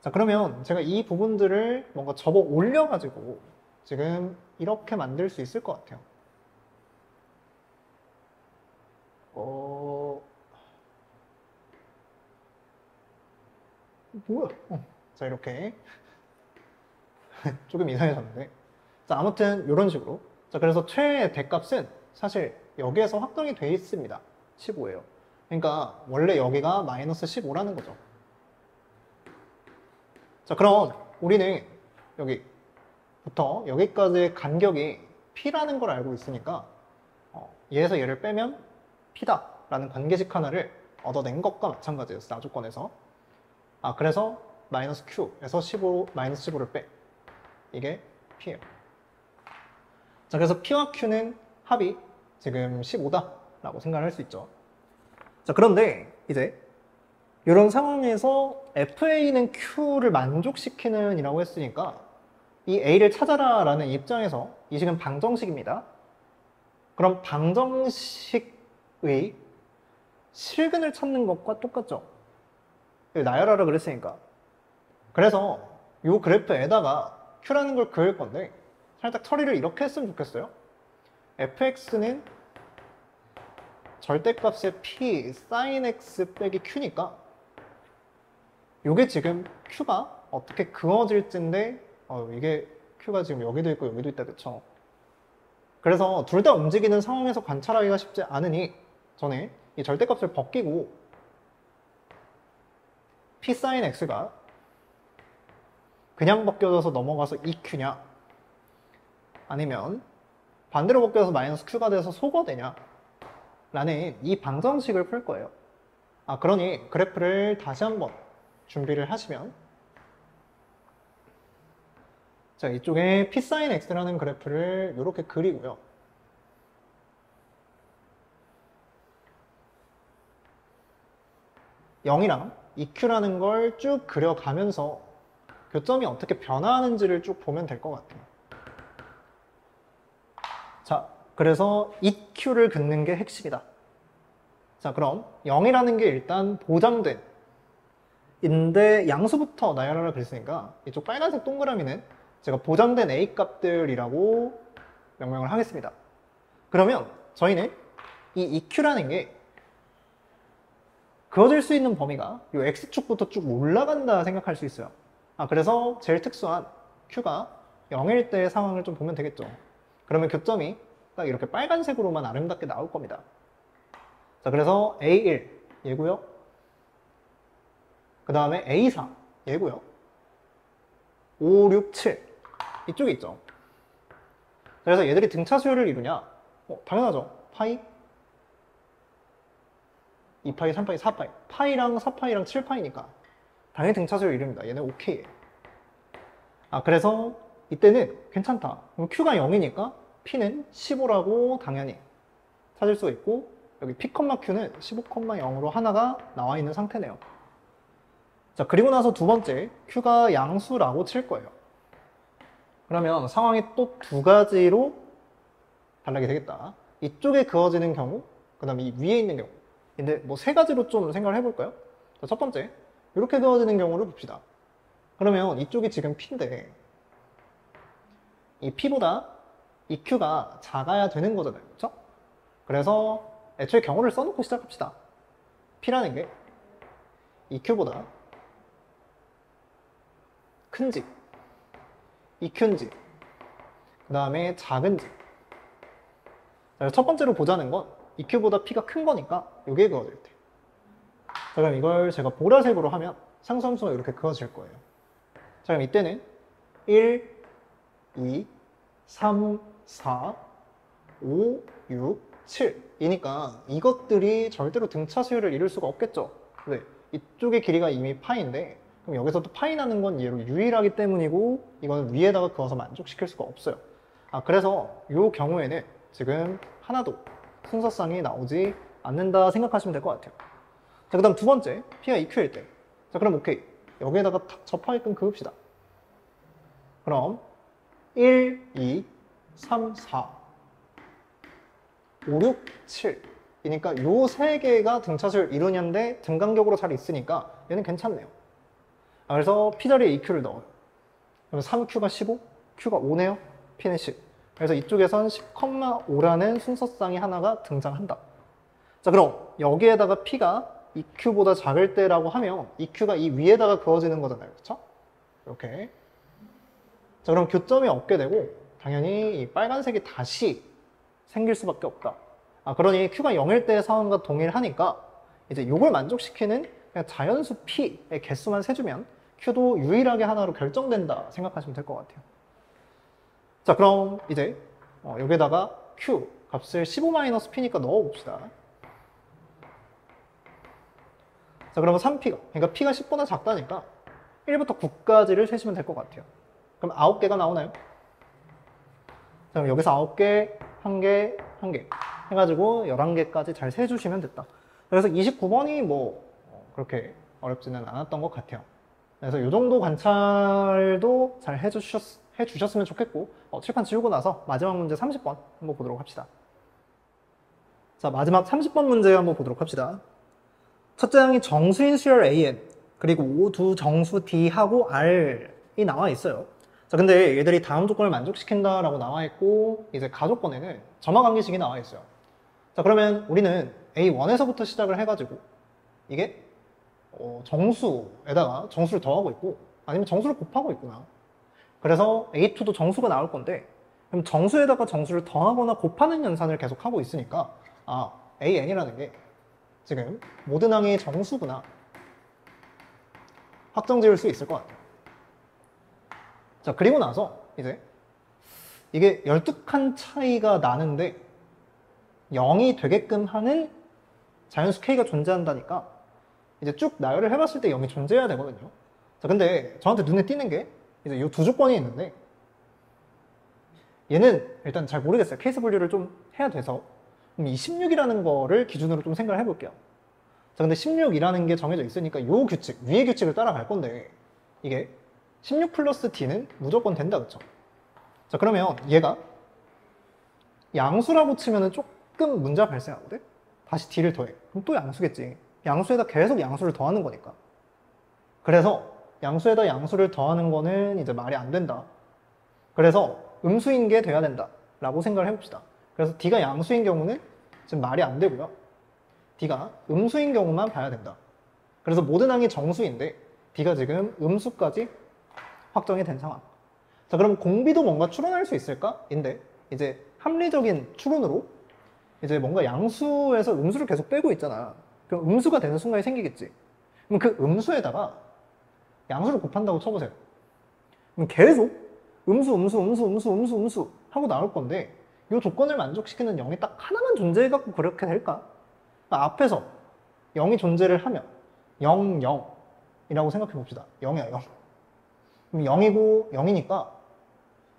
자, 그러면 제가 이 부분들을 뭔가 접어 올려가지고 지금 이렇게 만들 수 있을 것 같아요. 뭐야? 자, 이렇게 조금 이상해졌는데, 자, 아무튼 이런 식으로. 자, 그래서 최의 대값은 사실 여기에서 확정이 돼 있습니다. 15예요. 그러니까 원래 여기가 마이너스 15라는 거죠. 자, 그럼 우리는 여기부터 여기까지의 간격이 p라는 걸 알고 있으니까 얘에서 얘를 빼면 p다 라는 관계식 하나를 얻어낸 것과 마찬가지였어, 나조건에서. 그래서 마이너스 q에서 15, 마이너스 15를 빼. 이게 p예요. 자, 그래서 p와 q는 합이 지금 15다 라고 생각을 할 수 있죠. 자, 그런데 이제 이런 상황에서 FA는 Q를 만족시키는 이라고 했으니까 이 A를 찾아라 라는 입장에서 이 식은 방정식입니다. 그럼 방정식의 실근을 찾는 것과 똑같죠. 나열하라 그랬으니까. 그래서 이 그래프에다가 Q라는 걸 그을 건데 살짝 처리를 이렇게 했으면 좋겠어요. fx는 절대값의 p sin x 빼기 q니까 이게 지금 q가 어떻게 그어질지인데 이게 q가 지금 여기도 있고 여기도 있다, 그쵸? 그래서 둘 다 움직이는 상황에서 관찰하기가 쉽지 않으니 저는 이 절대값을 벗기고 p sin x가 그냥 벗겨져서 넘어가서 2q냐 아니면 반대로 벗겨져서 마이너스 q가 돼서 소거되냐 라는 이 방정식을 풀 거예요. 그러니 그래프를 다시 한번 준비를 하시면, 자, 이쪽에 p sin x라는 그래프를 이렇게 그리고요. (0이랑) 2q라는 걸 쭉 그려가면서 교점이 어떻게 변화하는지를 쭉 보면 될 것 같아요. 자, 그래서 2q를 긋는 게 핵심이다. 자, 그럼 0이라는 게 일단 보장된 인데 양수부터 나열하라 그랬으니까 이쪽 빨간색 동그라미는 제가 보장된 A 값들이라고 명명을 하겠습니다. 그러면 저희는 이 2q라는 게 그어질 수 있는 범위가 이 x축부터 쭉 올라간다 생각할 수 있어요. 그래서 제일 특수한 q가 0일 때의 상황을 좀 보면 되겠죠. 그러면 교점이 딱 이렇게 빨간색으로만 아름답게 나올 겁니다. 자, 그래서 A1 얘고요. 그 다음에 A4 얘고요. 5, 6, 7 이쪽에 있죠. 그래서 얘들이 등차 수열을 이루냐? 당연하죠. 파이, 2파이, 3파이, 4파이. 파이랑 4파이랑 7파이니까 당연히 등차 수열을 이룹니다. 얘는 오케이예요. 그래서 이때는 괜찮다. 그럼 Q가 0이니까 P는 15라고 당연히 찾을 수가 있고, 여기 P, Q는 15,0으로 하나가 나와 있는 상태네요. 자, 그리고 나서 두 번째, Q가 양수라고 칠 거예요. 그러면 상황이 또 두 가지로 달라게 되겠다. 이쪽에 그어지는 경우, 그 다음에 이 위에 있는 경우. 근데 뭐 세 가지로 좀 생각을 해볼까요? 자, 첫 번째, 이렇게 그어지는 경우를 봅시다. 그러면 이쪽이 지금 P인데 이 P보다 이 Q가 작아야 되는 거잖아요. 그렇죠? 그래서 애초에 경우를 써놓고 시작합시다. P라는 게 이 Q보다 큰지, 이 Q인지, 그 다음에 작은지. 첫 번째로 보자는 건 이 Q보다 P가 큰 거니까 이게 그어질 때. 자, 그럼 이걸 제가 보라색으로 하면 상수함수가 이렇게 그어질 거예요. 자, 그럼 이때는 1, 2, 3, 4, 5, 6, 7 이니까 이것들이 절대로 등차 수열을 이룰 수가 없겠죠. 왜? 이쪽의 길이가 이미 파인데, 그럼 여기서 또 파이 나는 건 얘로 유일하기 때문이고, 이거는 위에다가 그어서 만족시킬 수가 없어요. 그래서 이 경우에는 지금 하나도 순서상이 나오지 않는다 생각하시면 될 것 같아요. 자, 그 다음 두 번째, P가 EQ일 때. 자, 그럼 오케이. 여기에다가 탁 접하게끔 그읍시다. 그럼 1, 2, 3, 4, 5, 6, 7 이니까 요 세 개가 등차수를 이루는데 등간격으로 잘 있으니까 얘는 괜찮네요. 그래서 P 자리에 EQ를 넣어요. 그럼 3Q가 15, Q가 5네요. P는 10. 그래서 이쪽에선 10,5라는 순서쌍이 하나가 등장한다. 자, 그럼 여기에다가 P가 EQ보다 작을 때라고 하면 EQ가 이 위에다가 그어지는 거잖아요. 그렇죠? 이렇게. 자, 그럼 교점이 없게 되고 당연히 이 빨간색이 다시 생길 수밖에 없다. 그러니 Q가 0일 때의 상황과 동일하니까 이제 이걸 만족시키는 그냥 자연수 P의 개수만 세주면 Q도 유일하게 하나로 결정된다 생각하시면 될 것 같아요. 자, 그럼 이제 여기에다가 Q 값을 15-P니까 넣어봅시다. 자, 그러면 3P가, 그러니까 P가 10보다 작다니까 1부터 9까지를 세시면 될 것 같아요. 그럼 9개가 나오나요? 자, 그럼 여기서 9개, 1개, 1개 해가지고 11개까지 잘 세주시면 됐다. 그래서 29번이 뭐 그렇게 어렵지는 않았던 것 같아요. 그래서 이 정도 관찰도 잘 해주셨으면 좋겠고, 칠판 지우고 나서 마지막 문제 30번 한번 보도록 합시다. 자, 마지막 30번 문제 한번 보도록 합시다. 첫째 항이 정수인 수열 AN, 그리고 두 정수 D하고 R이 나와 있어요. 자, 근데 얘들이 다음 조건을 만족시킨다라고 나와 있고, 이제 가조건에는 점화관계식이 나와 있어요. 자, 그러면 우리는 A1에서부터 시작을 해가지고, 이게 정수에다가 정수를 더하고 있고, 아니면 정수를 곱하고 있구나. 그래서 A2도 정수가 나올 건데, 그럼 정수에다가 정수를 더하거나 곱하는 연산을 계속 하고 있으니까, AN이라는 게 지금 모든 항의 정수구나 확정 지을 수 있을 것 같아요. 자, 그리고 나서 이제 이게 12칸 차이가 나는데 0이 되게끔 하는 자연수 K가 존재한다니까 이제 쭉 나열을 해봤을 때 0이 존재해야 되거든요. 자, 근데 저한테 눈에 띄는 게 이제 이 두 조건이 있는데, 얘는 일단 잘 모르겠어요. 케이스 분류를 좀 해야 돼서. 그럼 이 16이라는 거를 기준으로 좀 생각을 해볼게요. 자, 근데 16이라는 게 정해져 있으니까 이 규칙, 위의 규칙을 따라갈 건데, 이게 16 플러스 D는 무조건 된다, 그쵸? 자, 그러면 얘가 양수라고 치면은 조금 문제가 발생하거든? 다시 D를 더해. 그럼 또 양수겠지. 양수에다 계속 양수를 더하는 거니까. 그래서 양수에다 양수를 더하는 거는 이제 말이 안 된다. 그래서 음수인 게 돼야 된다 라고 생각을 해봅시다. 그래서 D가 양수인 경우는 지금 말이 안 되고요. D가 음수인 경우만 봐야 된다. 그래서 모든 항이 정수인데 D가 지금 음수까지 확정이 된 상황. 자, 그럼 공비도 뭔가 추론할 수 있을까? 인데 이제 합리적인 추론으로 이제 뭔가 양수에서 음수를 계속 빼고 있잖아. 그럼 음수가 되는 순간이 생기겠지. 그럼 그 음수에다가 양수를 곱한다고 쳐보세요. 그럼 계속 음수 하고 나올 건데 이 조건을 만족시키는 0이 딱 하나만 존재해갖고 그렇게 될까? 그러니까 앞에서 0이 존재를 하면 0, 0이라고 생각해 봅시다. 0이야, 0. 그럼 0이고 0이니까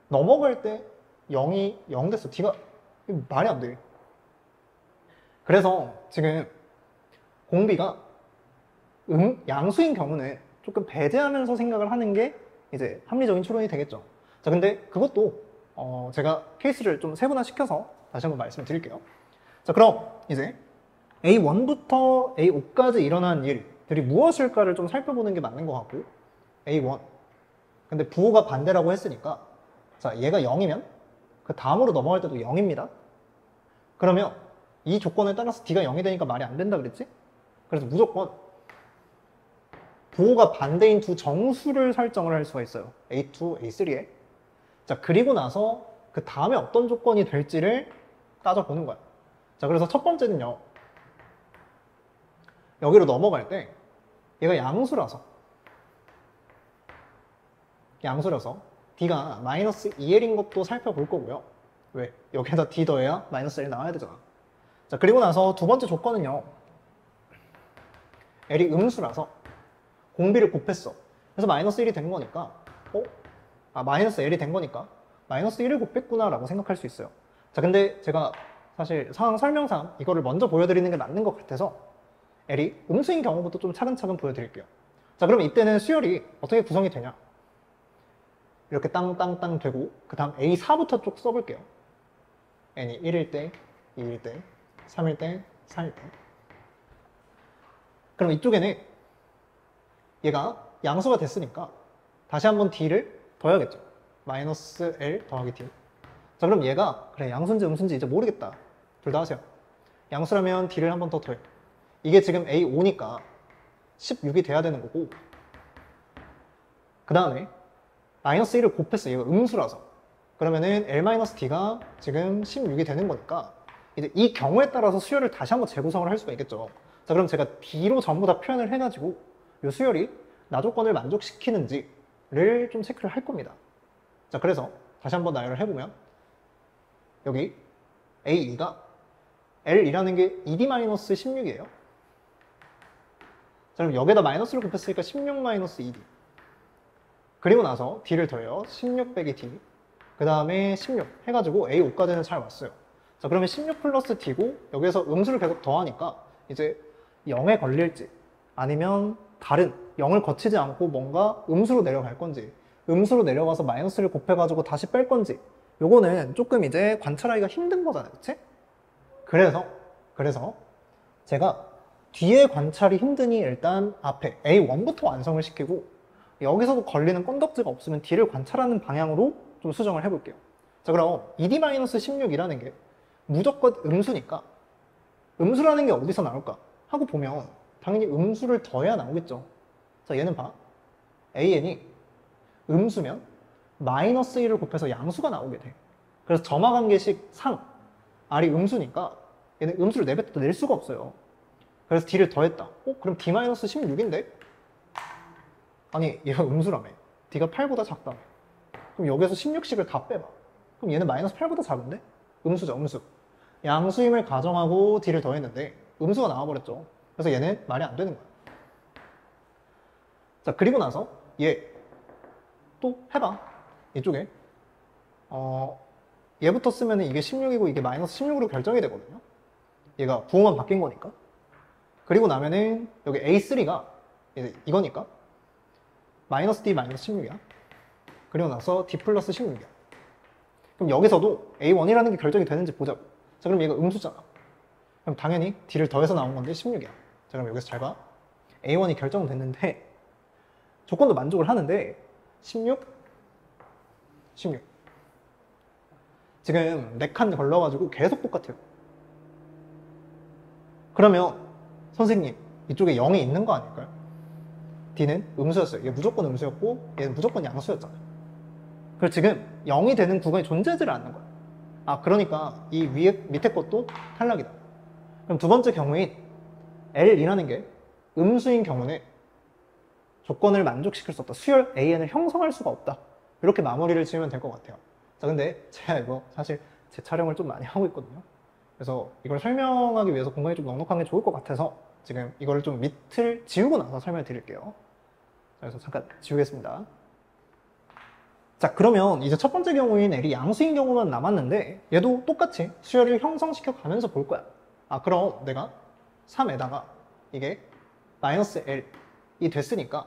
넘어갈 때 0이 0 됐어. D가 말이 안 돼. 그래서 지금 공비가 양수인 경우는 조금 배제하면서 생각을 하는 게 이제 합리적인 추론이 되겠죠. 자, 근데 그것도 제가 케이스를 좀 세분화시켜서 다시 한번 말씀을 드릴게요. 자, 그럼 이제 A1부터 A5까지 일어난 일들이 무엇일까를 좀 살펴보는 게 맞는 것 같고, A1. 근데 부호가 반대라고 했으니까, 자, 얘가 0이면 그 다음으로 넘어갈 때도 0입니다. 그러면 이 조건에 따라서 D가 0이 되니까 말이 안 된다 그랬지? 그래서 무조건 부호가 반대인 두 정수를 설정을 할 수가 있어요. A2, A3에. 자, 그리고 나서 그 다음에 어떤 조건이 될지를 따져보는 거야. 자, 그래서 첫 번째는요. 여기로 넘어갈 때 얘가 양수라서 D가 마이너스 2L인 것도 살펴볼 거고요. 왜? 여기에다 D 더해야 마이너스 L 나와야 되잖아. 자, 그리고 나서 두 번째 조건은요. L이 음수라서 공비를 곱했어. 그래서 마이너스 1이 된 거니까 마이너스 L이 된 거니까 마이너스 1을 곱했구나 라고 생각할 수 있어요. 자, 근데 제가 사실 상황 설명상 이거를 먼저 보여드리는 게 맞는 것 같아서 L이 음수인 경우부터 좀 차근차근 보여드릴게요. 자, 그럼 이때는 수열이 어떻게 구성이 되냐? 이렇게 땅땅땅 되고 그 다음 A4부터 쭉 써볼게요. N이 1일 때, 2일 때, 3일 때, 4일 때. 그럼 이쪽에는 얘가 양수가 됐으니까 다시 한번 D를 더해야겠죠. 마이너스 L 더하기 D. 자, 그럼 얘가 그래 양수인지 음수인지 이제 모르겠다. 둘 다 하세요. 양수라면 D를 한 번 더 더해. 이게 지금 A5니까 16이 돼야 되는 거고, 그 다음에 마이너스 1을 곱했어. 얘가 음수라서. 그러면은 L-D가 지금 16이 되는 거니까 이제 이 경우에 따라서 수열을 다시 한번 재구성을 할 수가 있겠죠. 자, 그럼 제가 D로 전부 다 표현을 해가지고 이 수열이 나 조건을 만족시키는지를 좀 체크를 할 겁니다. 자, 그래서 다시 한번 나열을 해보면 여기 A2가 L이라는 게 2D-16이에요. 자, 그럼 여기에다 마이너스를 곱했으니까 16-2D. 그리고 나서 D를 더해요. 16 빼기 D. 그 다음에 16 해가지고 A5까지는 잘 왔어요. 자, 그러면 16 플러스 D고 여기에서 음수를 계속 더하니까 이제 0에 걸릴지 아니면 다른 0을 거치지 않고 뭔가 음수로 내려갈 건지 음수로 내려가서 마이너스를 곱해가지고 다시 뺄 건지 요거는 조금 이제 관찰하기가 힘든 거잖아요. 그치? 그래서 제가 뒤에 관찰이 힘드니 일단 앞에 A1부터 완성을 시키고 여기서도 걸리는 건덕지가 없으면 D를 관찰하는 방향으로 좀 수정을 해볼게요. 자, 그럼 2D-16이라는 게 무조건 음수니까 음수라는 게 어디서 나올까 하고 보면 당연히 음수를 더해야 나오겠죠. 자, 얘는 봐. AN이 음수면 마이너스 1을 곱해서 양수가 나오게 돼. 그래서 점화관계식 상 R이 음수니까 얘는 음수를 내뱉어도 낼 수가 없어요. 그래서 D를 더했다. 그럼 D-16인데? 아니, 얘가 음수라며. D가 8보다 작다며. 그럼 여기서 16씩을 다 빼봐. 그럼 얘는 마이너스 8보다 작은데? 음수죠, 음수. 양수임을 가정하고 D를 더했는데 음수가 나와버렸죠. 그래서 얘는 말이 안 되는 거야. 자, 그리고 나서 얘 또 해봐. 이쪽에 얘부터 쓰면 이게 16이고 이게 마이너스 16으로 결정이 되거든요. 얘가 부호만 바뀐 거니까. 그리고 나면은 여기 A3가 이제 이거니까 마이너스 D 마이너스 16이야. 그리고 나서 D 플러스 16이야. 그럼 여기서도 A1이라는 게 결정이 되는지 보자고. 자, 그럼 얘가 음수잖아. 그럼 당연히 D를 더해서 나온 건데 16이야. 자, 그럼 여기서 잘 봐. A1이 결정됐는데 조건도 만족을 하는데 16? 지금 4칸 걸러가지고 계속 똑같아요. 그러면 선생님 이쪽에 0이 있는 거 아닐까요? D는 음수였어요. 얘 무조건 음수였고 얘는 무조건 양수였잖아요. 그래서 지금 0이 되는 구간이 존재하지를 않는 거예요. 아, 그러니까 이 밑에 것도 탈락이다. 그럼 두 번째 경우인 L이라는 게 음수인 경우는 조건을 만족시킬 수 없다. 수열 AN을 형성할 수가 없다. 이렇게 마무리를 지으면 될 것 같아요. 자, 근데 제가 이거 사실 재촬영을 좀 많이 하고 있거든요. 그래서 이걸 설명하기 위해서 공간이 좀 넉넉한 게 좋을 것 같아서 지금 이거를 좀 밑을 지우고 나서 설명을 드릴게요. 그래서 잠깐 지우겠습니다. 자, 그러면 이제 첫 번째 경우인 L이 양수인 경우만 남았는데 얘도 똑같이 수열을 형성시켜 가면서 볼 거야. 아, 그럼 내가 3에다가 이게 마이너스 L이 됐으니까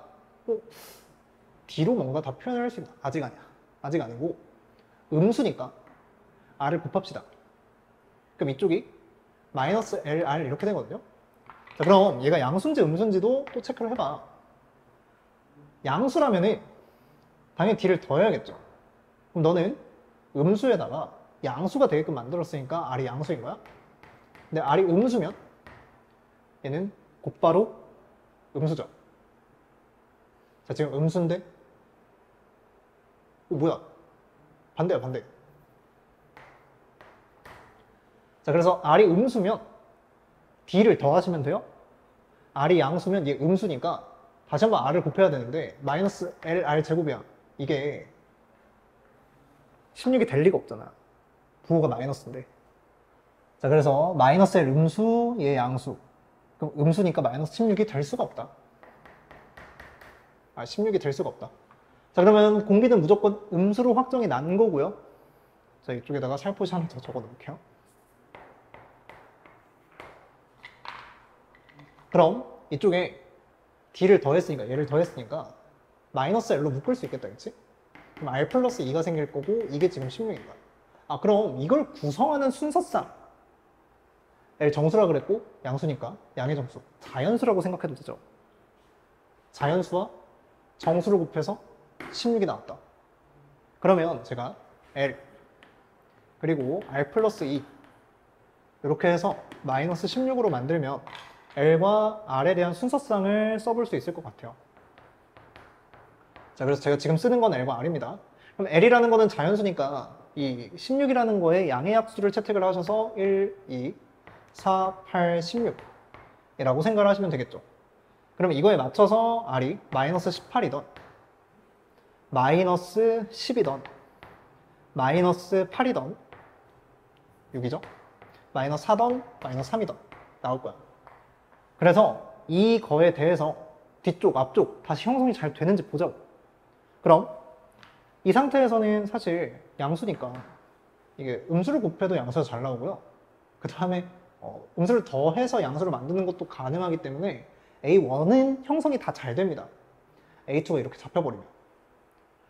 D로 뭔가 다 표현을 할 수 있나? 아직 아니야. 아직 아니고 음수니까 R을 곱합시다. 그럼 이쪽이 마이너스 LR 이렇게 되거든요. 자, 그럼 얘가 양수인지 음수인지도 또 체크를 해봐. 양수라면은 당연히 D를 더해야겠죠. 그럼 너는 음수에다가 양수가 되게끔 만들었으니까 R이 양수인 거야. 근데 R이 음수면 얘는 곧바로 음수죠. 자, 지금 음수인데 뭐야? 반대야, 반대. 자, 그래서 R이 음수면 D를 더하시면 돼요. R이 양수면 얘 음수니까 다시 한번 R을 곱해야 되는데 마이너스 LR 제곱이야. 이게 16이 될 리가 없잖아. 부호가 마이너스인데. 자, 그래서 마이너스 L 음수, 얘 양수. 그럼 음수니까 마이너스 16이 될 수가 없다. 아, 16이 될 수가 없다. 자, 그러면 공비는 무조건 음수로 확정이 난 거고요. 자, 이쪽에다가 살포시 하나 더 적어 놓을게요. 그럼 이쪽에 D를 더했으니까, 얘를 더했으니까 마이너스 L로 묶을 수 있겠다, 그치? 그럼 R 플러스 2가 생길 거고 이게 지금 16인 거야. 아, 그럼 이걸 구성하는 순서상 L 정수라 그랬고 양수니까 양의 정수, 자연수라고 생각해도 되죠. 자연수와 정수를 곱해서 16이 나왔다. 그러면 제가 L 그리고 R 플러스 2 이렇게 해서 마이너스 16으로 만들면 L과 R에 대한 순서상을 써볼 수 있을 것 같아요. 자, 그래서 제가 지금 쓰는 건 L과 R입니다. 그럼 L이라는 거는 자연수니까 이 16이라는 거에 양의 약수를 채택을 하셔서 1, 2, 4, 8, 16 이라고 생각을 하시면 되겠죠. 그러면 이거에 맞춰서 R이 마이너스 18이던 마이너스 10이던 마이너스 8이던 6이죠. 마이너스 4던 마이너스 3이던 나올 거야. 그래서 이거에 대해서 뒤쪽, 앞쪽 다시 형성이 잘 되는지 보자고. 그럼 이 상태에서는 사실 양수니까 이게 음수를 곱해도 양수가 잘 나오고요. 그 다음에 음수를 더해서 양수를 만드는 것도 가능하기 때문에 A1은 형성이 다 잘 됩니다. A2가 이렇게 잡혀버리면.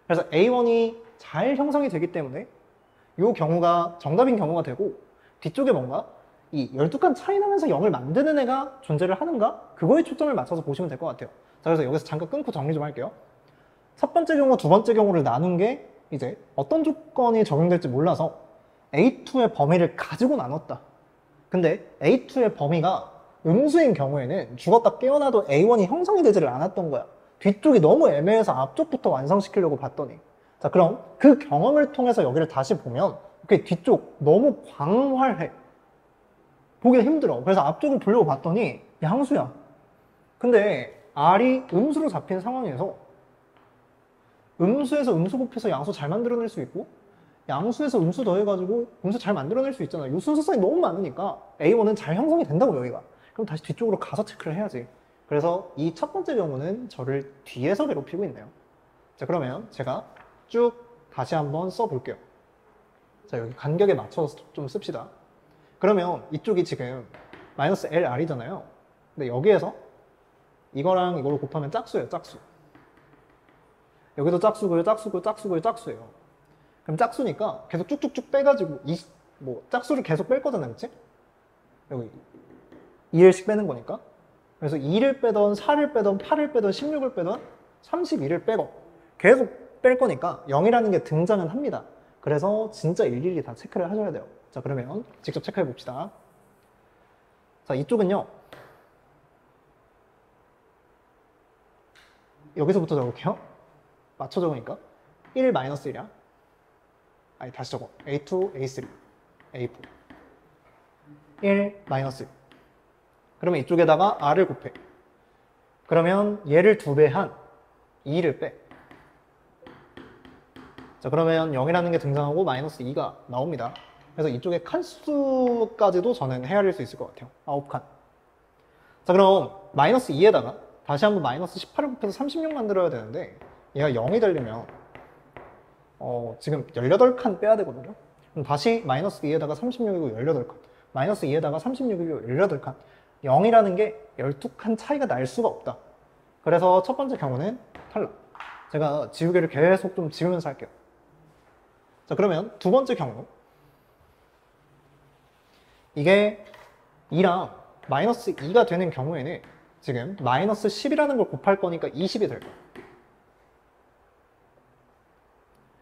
그래서 A1이 잘 형성이 되기 때문에 이 경우가 정답인 경우가 되고 뒤쪽에 뭔가 이 12칸 차이 나면서 0을 만드는 애가 존재를 하는가? 그거에 초점을 맞춰서 보시면 될 것 같아요. 자, 그래서 여기서 잠깐 끊고 정리 좀 할게요. 첫 번째 경우, 두 번째 경우를 나눈 게 이제 어떤 조건이 적용될지 몰라서 A2의 범위를 가지고 나눴다. 근데 A2의 범위가 음수인 경우에는 죽었다 깨어나도 A1이 형성이 되지를 않았던 거야. 뒤쪽이 너무 애매해서 앞쪽부터 완성시키려고 봤더니. 자, 그럼 그 경험을 통해서 여기를 다시 보면 이렇게 뒤쪽 너무 광활해. 보기 힘들어. 그래서 앞쪽을 보려고 봤더니 양수야. 근데 R이 음수로 잡힌 상황에서 음수에서 음수 곱해서 양수 잘 만들어낼 수 있고 양수에서 음수 더해가지고 음수 잘 만들어낼 수 있잖아. 이 순서상이 너무 많으니까 A1은 잘 형성이 된다고 여기가. 그럼 다시 뒤쪽으로 가서 체크를 해야지. 그래서 이 첫 번째 경우는 저를 뒤에서 괴롭히고 있네요. 자, 그러면 제가 쭉 다시 한번 써볼게요. 자, 여기 간격에 맞춰서 좀 씁시다. 그러면 이쪽이 지금 마이너스 LR이잖아요. 근데 여기에서 이거랑 이거를 곱하면 짝수예요, 짝수. 여기도 짝수고요, 짝수고요, 짝수고요, 짝수예요. 그럼 짝수니까 계속 쭉쭉쭉 빼가지고 짝수를 계속 뺄 거잖아요, 그치? 여기 2일씩 빼는 거니까. 그래서 2를 빼던 4를 빼던 8을 빼던 16을 빼던 32를 빼고 계속 뺄 거니까 0이라는 게 등장은 합니다. 그래서 진짜 일일이 다 체크를 하셔야 돼요. 자, 그러면 직접 체크해 봅시다. 자, 이쪽은요. 여기서부터 적을게요. 맞춰 적으니까 1-1이야. 아니, 다시 적어. A2, A3. A4 1 마이너스 1. 그러면 이쪽에다가 R을 곱해. 그러면 얘를 2배 한 2를 빼. 자, 그러면 0이라는 게 등장하고 마이너스 2가 나옵니다. 그래서 이쪽에 칸수까지도 저는 헤아릴 수 있을 것 같아요. 9칸. 자, 그럼 마이너스 2에다가 다시 한번 마이너스 18을 곱해서 36 만들어야 되는데 얘가 0이 되려면 지금 18칸 빼야 되거든요. 그럼 다시 마이너스 2에다가 36이고 18칸. 마이너스 2에다가 36이고 18칸. 0이라는 게 12칸 차이가 날 수가 없다. 그래서 첫 번째 경우는 탈락. 제가 지우개를 계속 좀 지우면서 할게요. 자, 그러면 두 번째 경우. 이게 2랑 마이너스 2가 되는 경우에는 지금 마이너스 10이라는 걸 곱할 거니까 20이 될 거예요.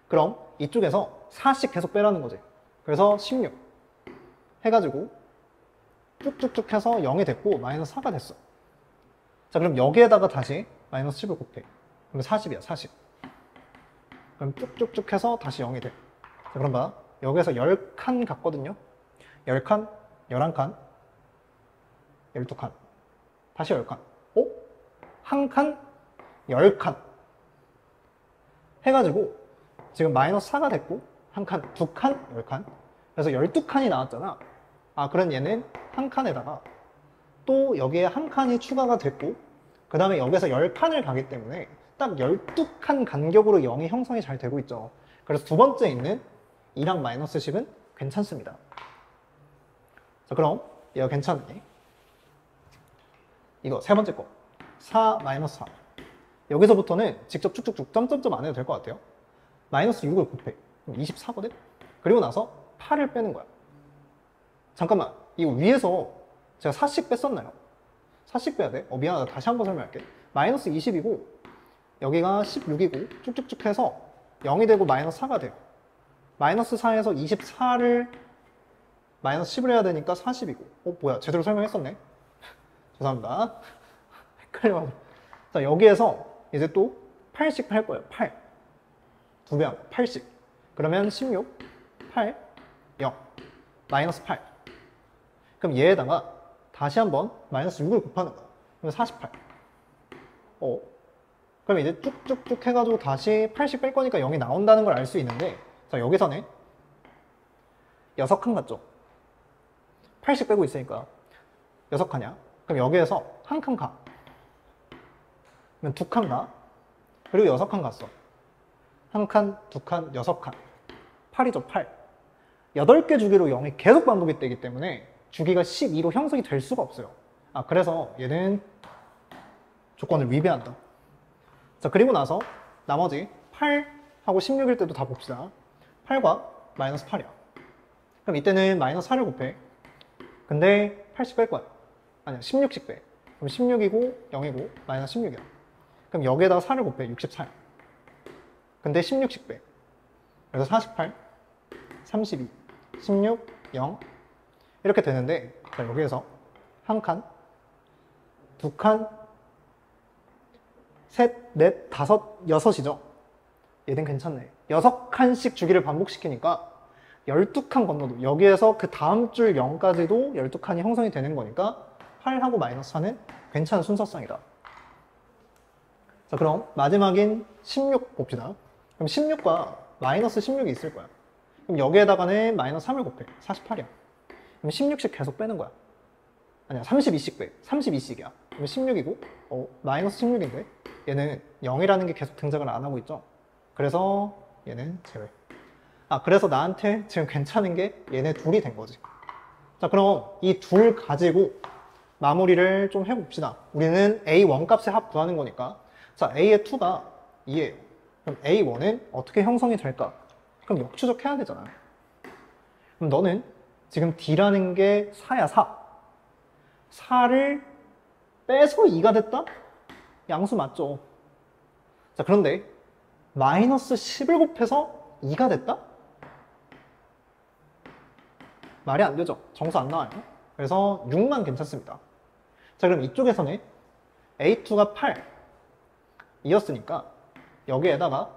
그럼 이쪽에서 4씩 계속 빼라는 거지. 그래서 16 해가지고 쭉쭉쭉 해서 0이 됐고 마이너스 4가 됐어. 자, 그럼 여기에다가 다시 마이너스 10을 곱해. 그럼 40이야, 40. 그럼 쭉쭉쭉 해서 다시 0이 돼. 자, 그럼 봐. 여기에서 10칸 갔거든요. 10칸, 11칸, 12칸, 다시 10칸. 한 칸, 10칸. 해가지고 지금 마이너스 4가 됐고 한 칸, 두 칸, 10칸. 그래서 12칸이 나왔잖아. 그럼 얘는 한 칸에다가 또 여기에 한 칸이 추가가 됐고 그 다음에 여기서 10칸을 가기 때문에 딱 12칸 간격으로 0이 형성이 잘 되고 있죠. 그래서 두 번째 있는 2랑 마이너스 10은 괜찮습니다. 자, 그럼 얘가 괜찮네. 이거 세 번째 거 4 마이너스 4. 여기서부터는 직접 쭉쭉쭉 점점점 안 해도 될 것 같아요. 마이너스 6을 곱해. 그럼 24거든? 그리고 나서 8을 빼는 거야. 잠깐만, 이거 위에서 제가 4씩 뺐었나요? 4씩 빼야 돼? 미안하다. 다시 한번 설명할게. 마이너스 20이고 여기가 16이고 쭉쭉쭉 해서 0이 되고 마이너스 4가 돼요. 마이너스 4에서 24를 마이너스 10을 해야 되니까 40이고 뭐야, 제대로 설명했었네. 죄송합니다. 헷갈려가지고. 자, 여기에서 이제 또 8씩 할 거예요. 8 2배 하고 8씩. 그러면 16 8 0 마이너스 8. 그럼 얘에다가 다시 한번 마이너스 6을 곱하는 거야. 그러면 48. 그럼 이제 쭉쭉쭉 해가지고 다시 80 뺄 거니까 0이 나온다는 걸 알 수 있는데, 자, 여기서는 6칸 같죠? 80 빼고 있으니까 6칸이야. 그럼 여기에서 한 칸 가. 그러면 2칸 가. 그리고 6칸 갔어. 한 칸, 2칸, 6칸. 8이죠, 8. 8개 주기로 0이 계속 반복이 되기 때문에 주기가 12로 형성이 될 수가 없어요. 그래서 얘는 조건을 위배한다. 자, 그리고 나서 나머지 8하고 16일 때도 다 봅시다. 8과 마이너스 8이야. 그럼 이때는 마이너스 4를 곱해. 근데 80 뺄 거야. 아니야, 16씩 빼. 그럼 16이고 0이고 마이너스 16이야. 그럼 여기에다가 4를 곱해. 64야. 근데 16씩 빼. 그래서 48, 32, 16, 0 이렇게 되는데, 자, 여기에서 한 칸, 두 칸, 셋, 넷, 다섯, 여섯이죠. 얘는 괜찮네. 6칸씩 주기를 반복시키니까 12칸 건너도 여기에서 그 다음 줄 0까지도 12칸이 형성이 되는 거니까 8하고 마이너스 4는 괜찮은 순서상이다. 자, 그럼 마지막인 16 봅시다. 그럼 16과 마이너스 16이 있을 거야. 그럼 여기에다가는 마이너스 3을 곱해. 48이야. 그럼 16씩 계속 빼는 거야. 아니야, 32씩 빼. 32씩이야. 그럼 16이고 마이너스 16인데 얘는 0이라는 게 계속 등장을 안 하고 있죠. 그래서 얘는 제외. 그래서 나한테 지금 괜찮은 게 얘네 둘이 된 거지. 자, 그럼 이 둘 가지고 마무리를 좀 해봅시다. 우리는 A1 값에 합 구하는 거니까. 자, A의 2가 2예요. 그럼 A1은 어떻게 형성이 될까? 그럼 역추적해야 되잖아. 그럼 너는 지금 D라는 게 4야, 4. 4를 빼서 2가 됐다? 양수 맞죠? 자, 그런데 마이너스 10을 곱해서 2가 됐다? 말이 안 되죠? 정수 안 나와요. 그래서 6만 괜찮습니다. 자, 그럼 이쪽에서는 A2가 8이었으니까 여기에다가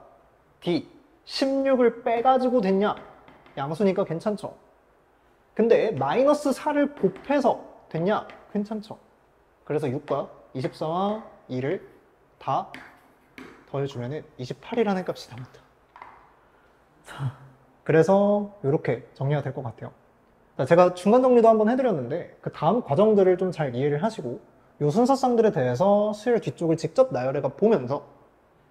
D 16을 빼가지고 됐냐? 양수니까 괜찮죠? 근데 마이너스 4를 곱해서 됐냐? 괜찮죠? 그래서 6과 24와 2를 다 더해주면 28이라는 값이 나옵니다. 자, 그래서 이렇게 정리가 될 것 같아요. 자, 제가 중간 정리도 한번 해드렸는데 그 다음 과정들을 좀 잘 이해를 하시고 이 순서쌍들에 대해서 수열 뒤쪽을 직접 나열해가 보면서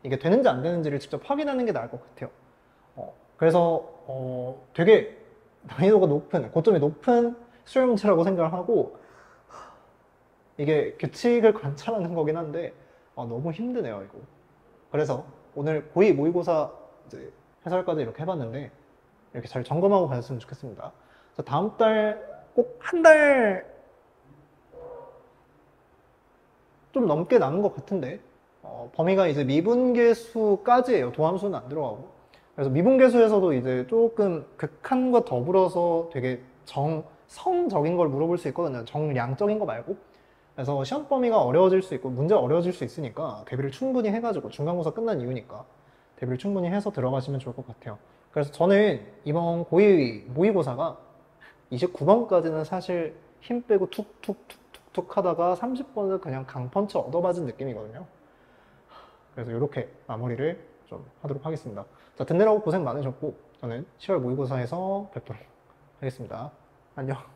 이게 되는지 안 되는지를 직접 확인하는 게 나을 것 같아요. 그래서 되게 난이도가 높은, 고점이 높은 수열 문제라고 생각을 하고 이게 규칙을 관찰하는 거긴 한데 너무 힘드네요, 이거. 그래서 오늘 고2 모의고사 이제 해설까지 이렇게 해봤는데 이렇게 잘 점검하고 가셨으면 좋겠습니다. 자, 다음 달 꼭 한 달 좀 넘게 남은 것 같은데 범위가 이제 미분계수까지예요. 도함수는 안 들어가고. 그래서 미분계수에서도 이제 조금 극한과 더불어서 되게 성적인 걸 물어볼 수 있거든요. 정량적인 거 말고. 그래서 시험 범위가 어려워질 수 있고 문제가 어려워질 수 있으니까 대비를 충분히 해가지고 중간고사 끝난 이유니까 대비를 충분히 해서 들어가시면 좋을 것 같아요. 그래서 저는 이번 고2 모의고사가 29번까지는 사실 힘 빼고 툭툭툭툭툭 하다가 30번은 그냥 강펀치 얻어맞은 느낌이거든요. 그래서 이렇게 마무리를 좀 하도록 하겠습니다. 자, 듣느라고 고생 많으셨고 저는 10월 모의고사에서 뵙도록 하겠습니다. 안녕.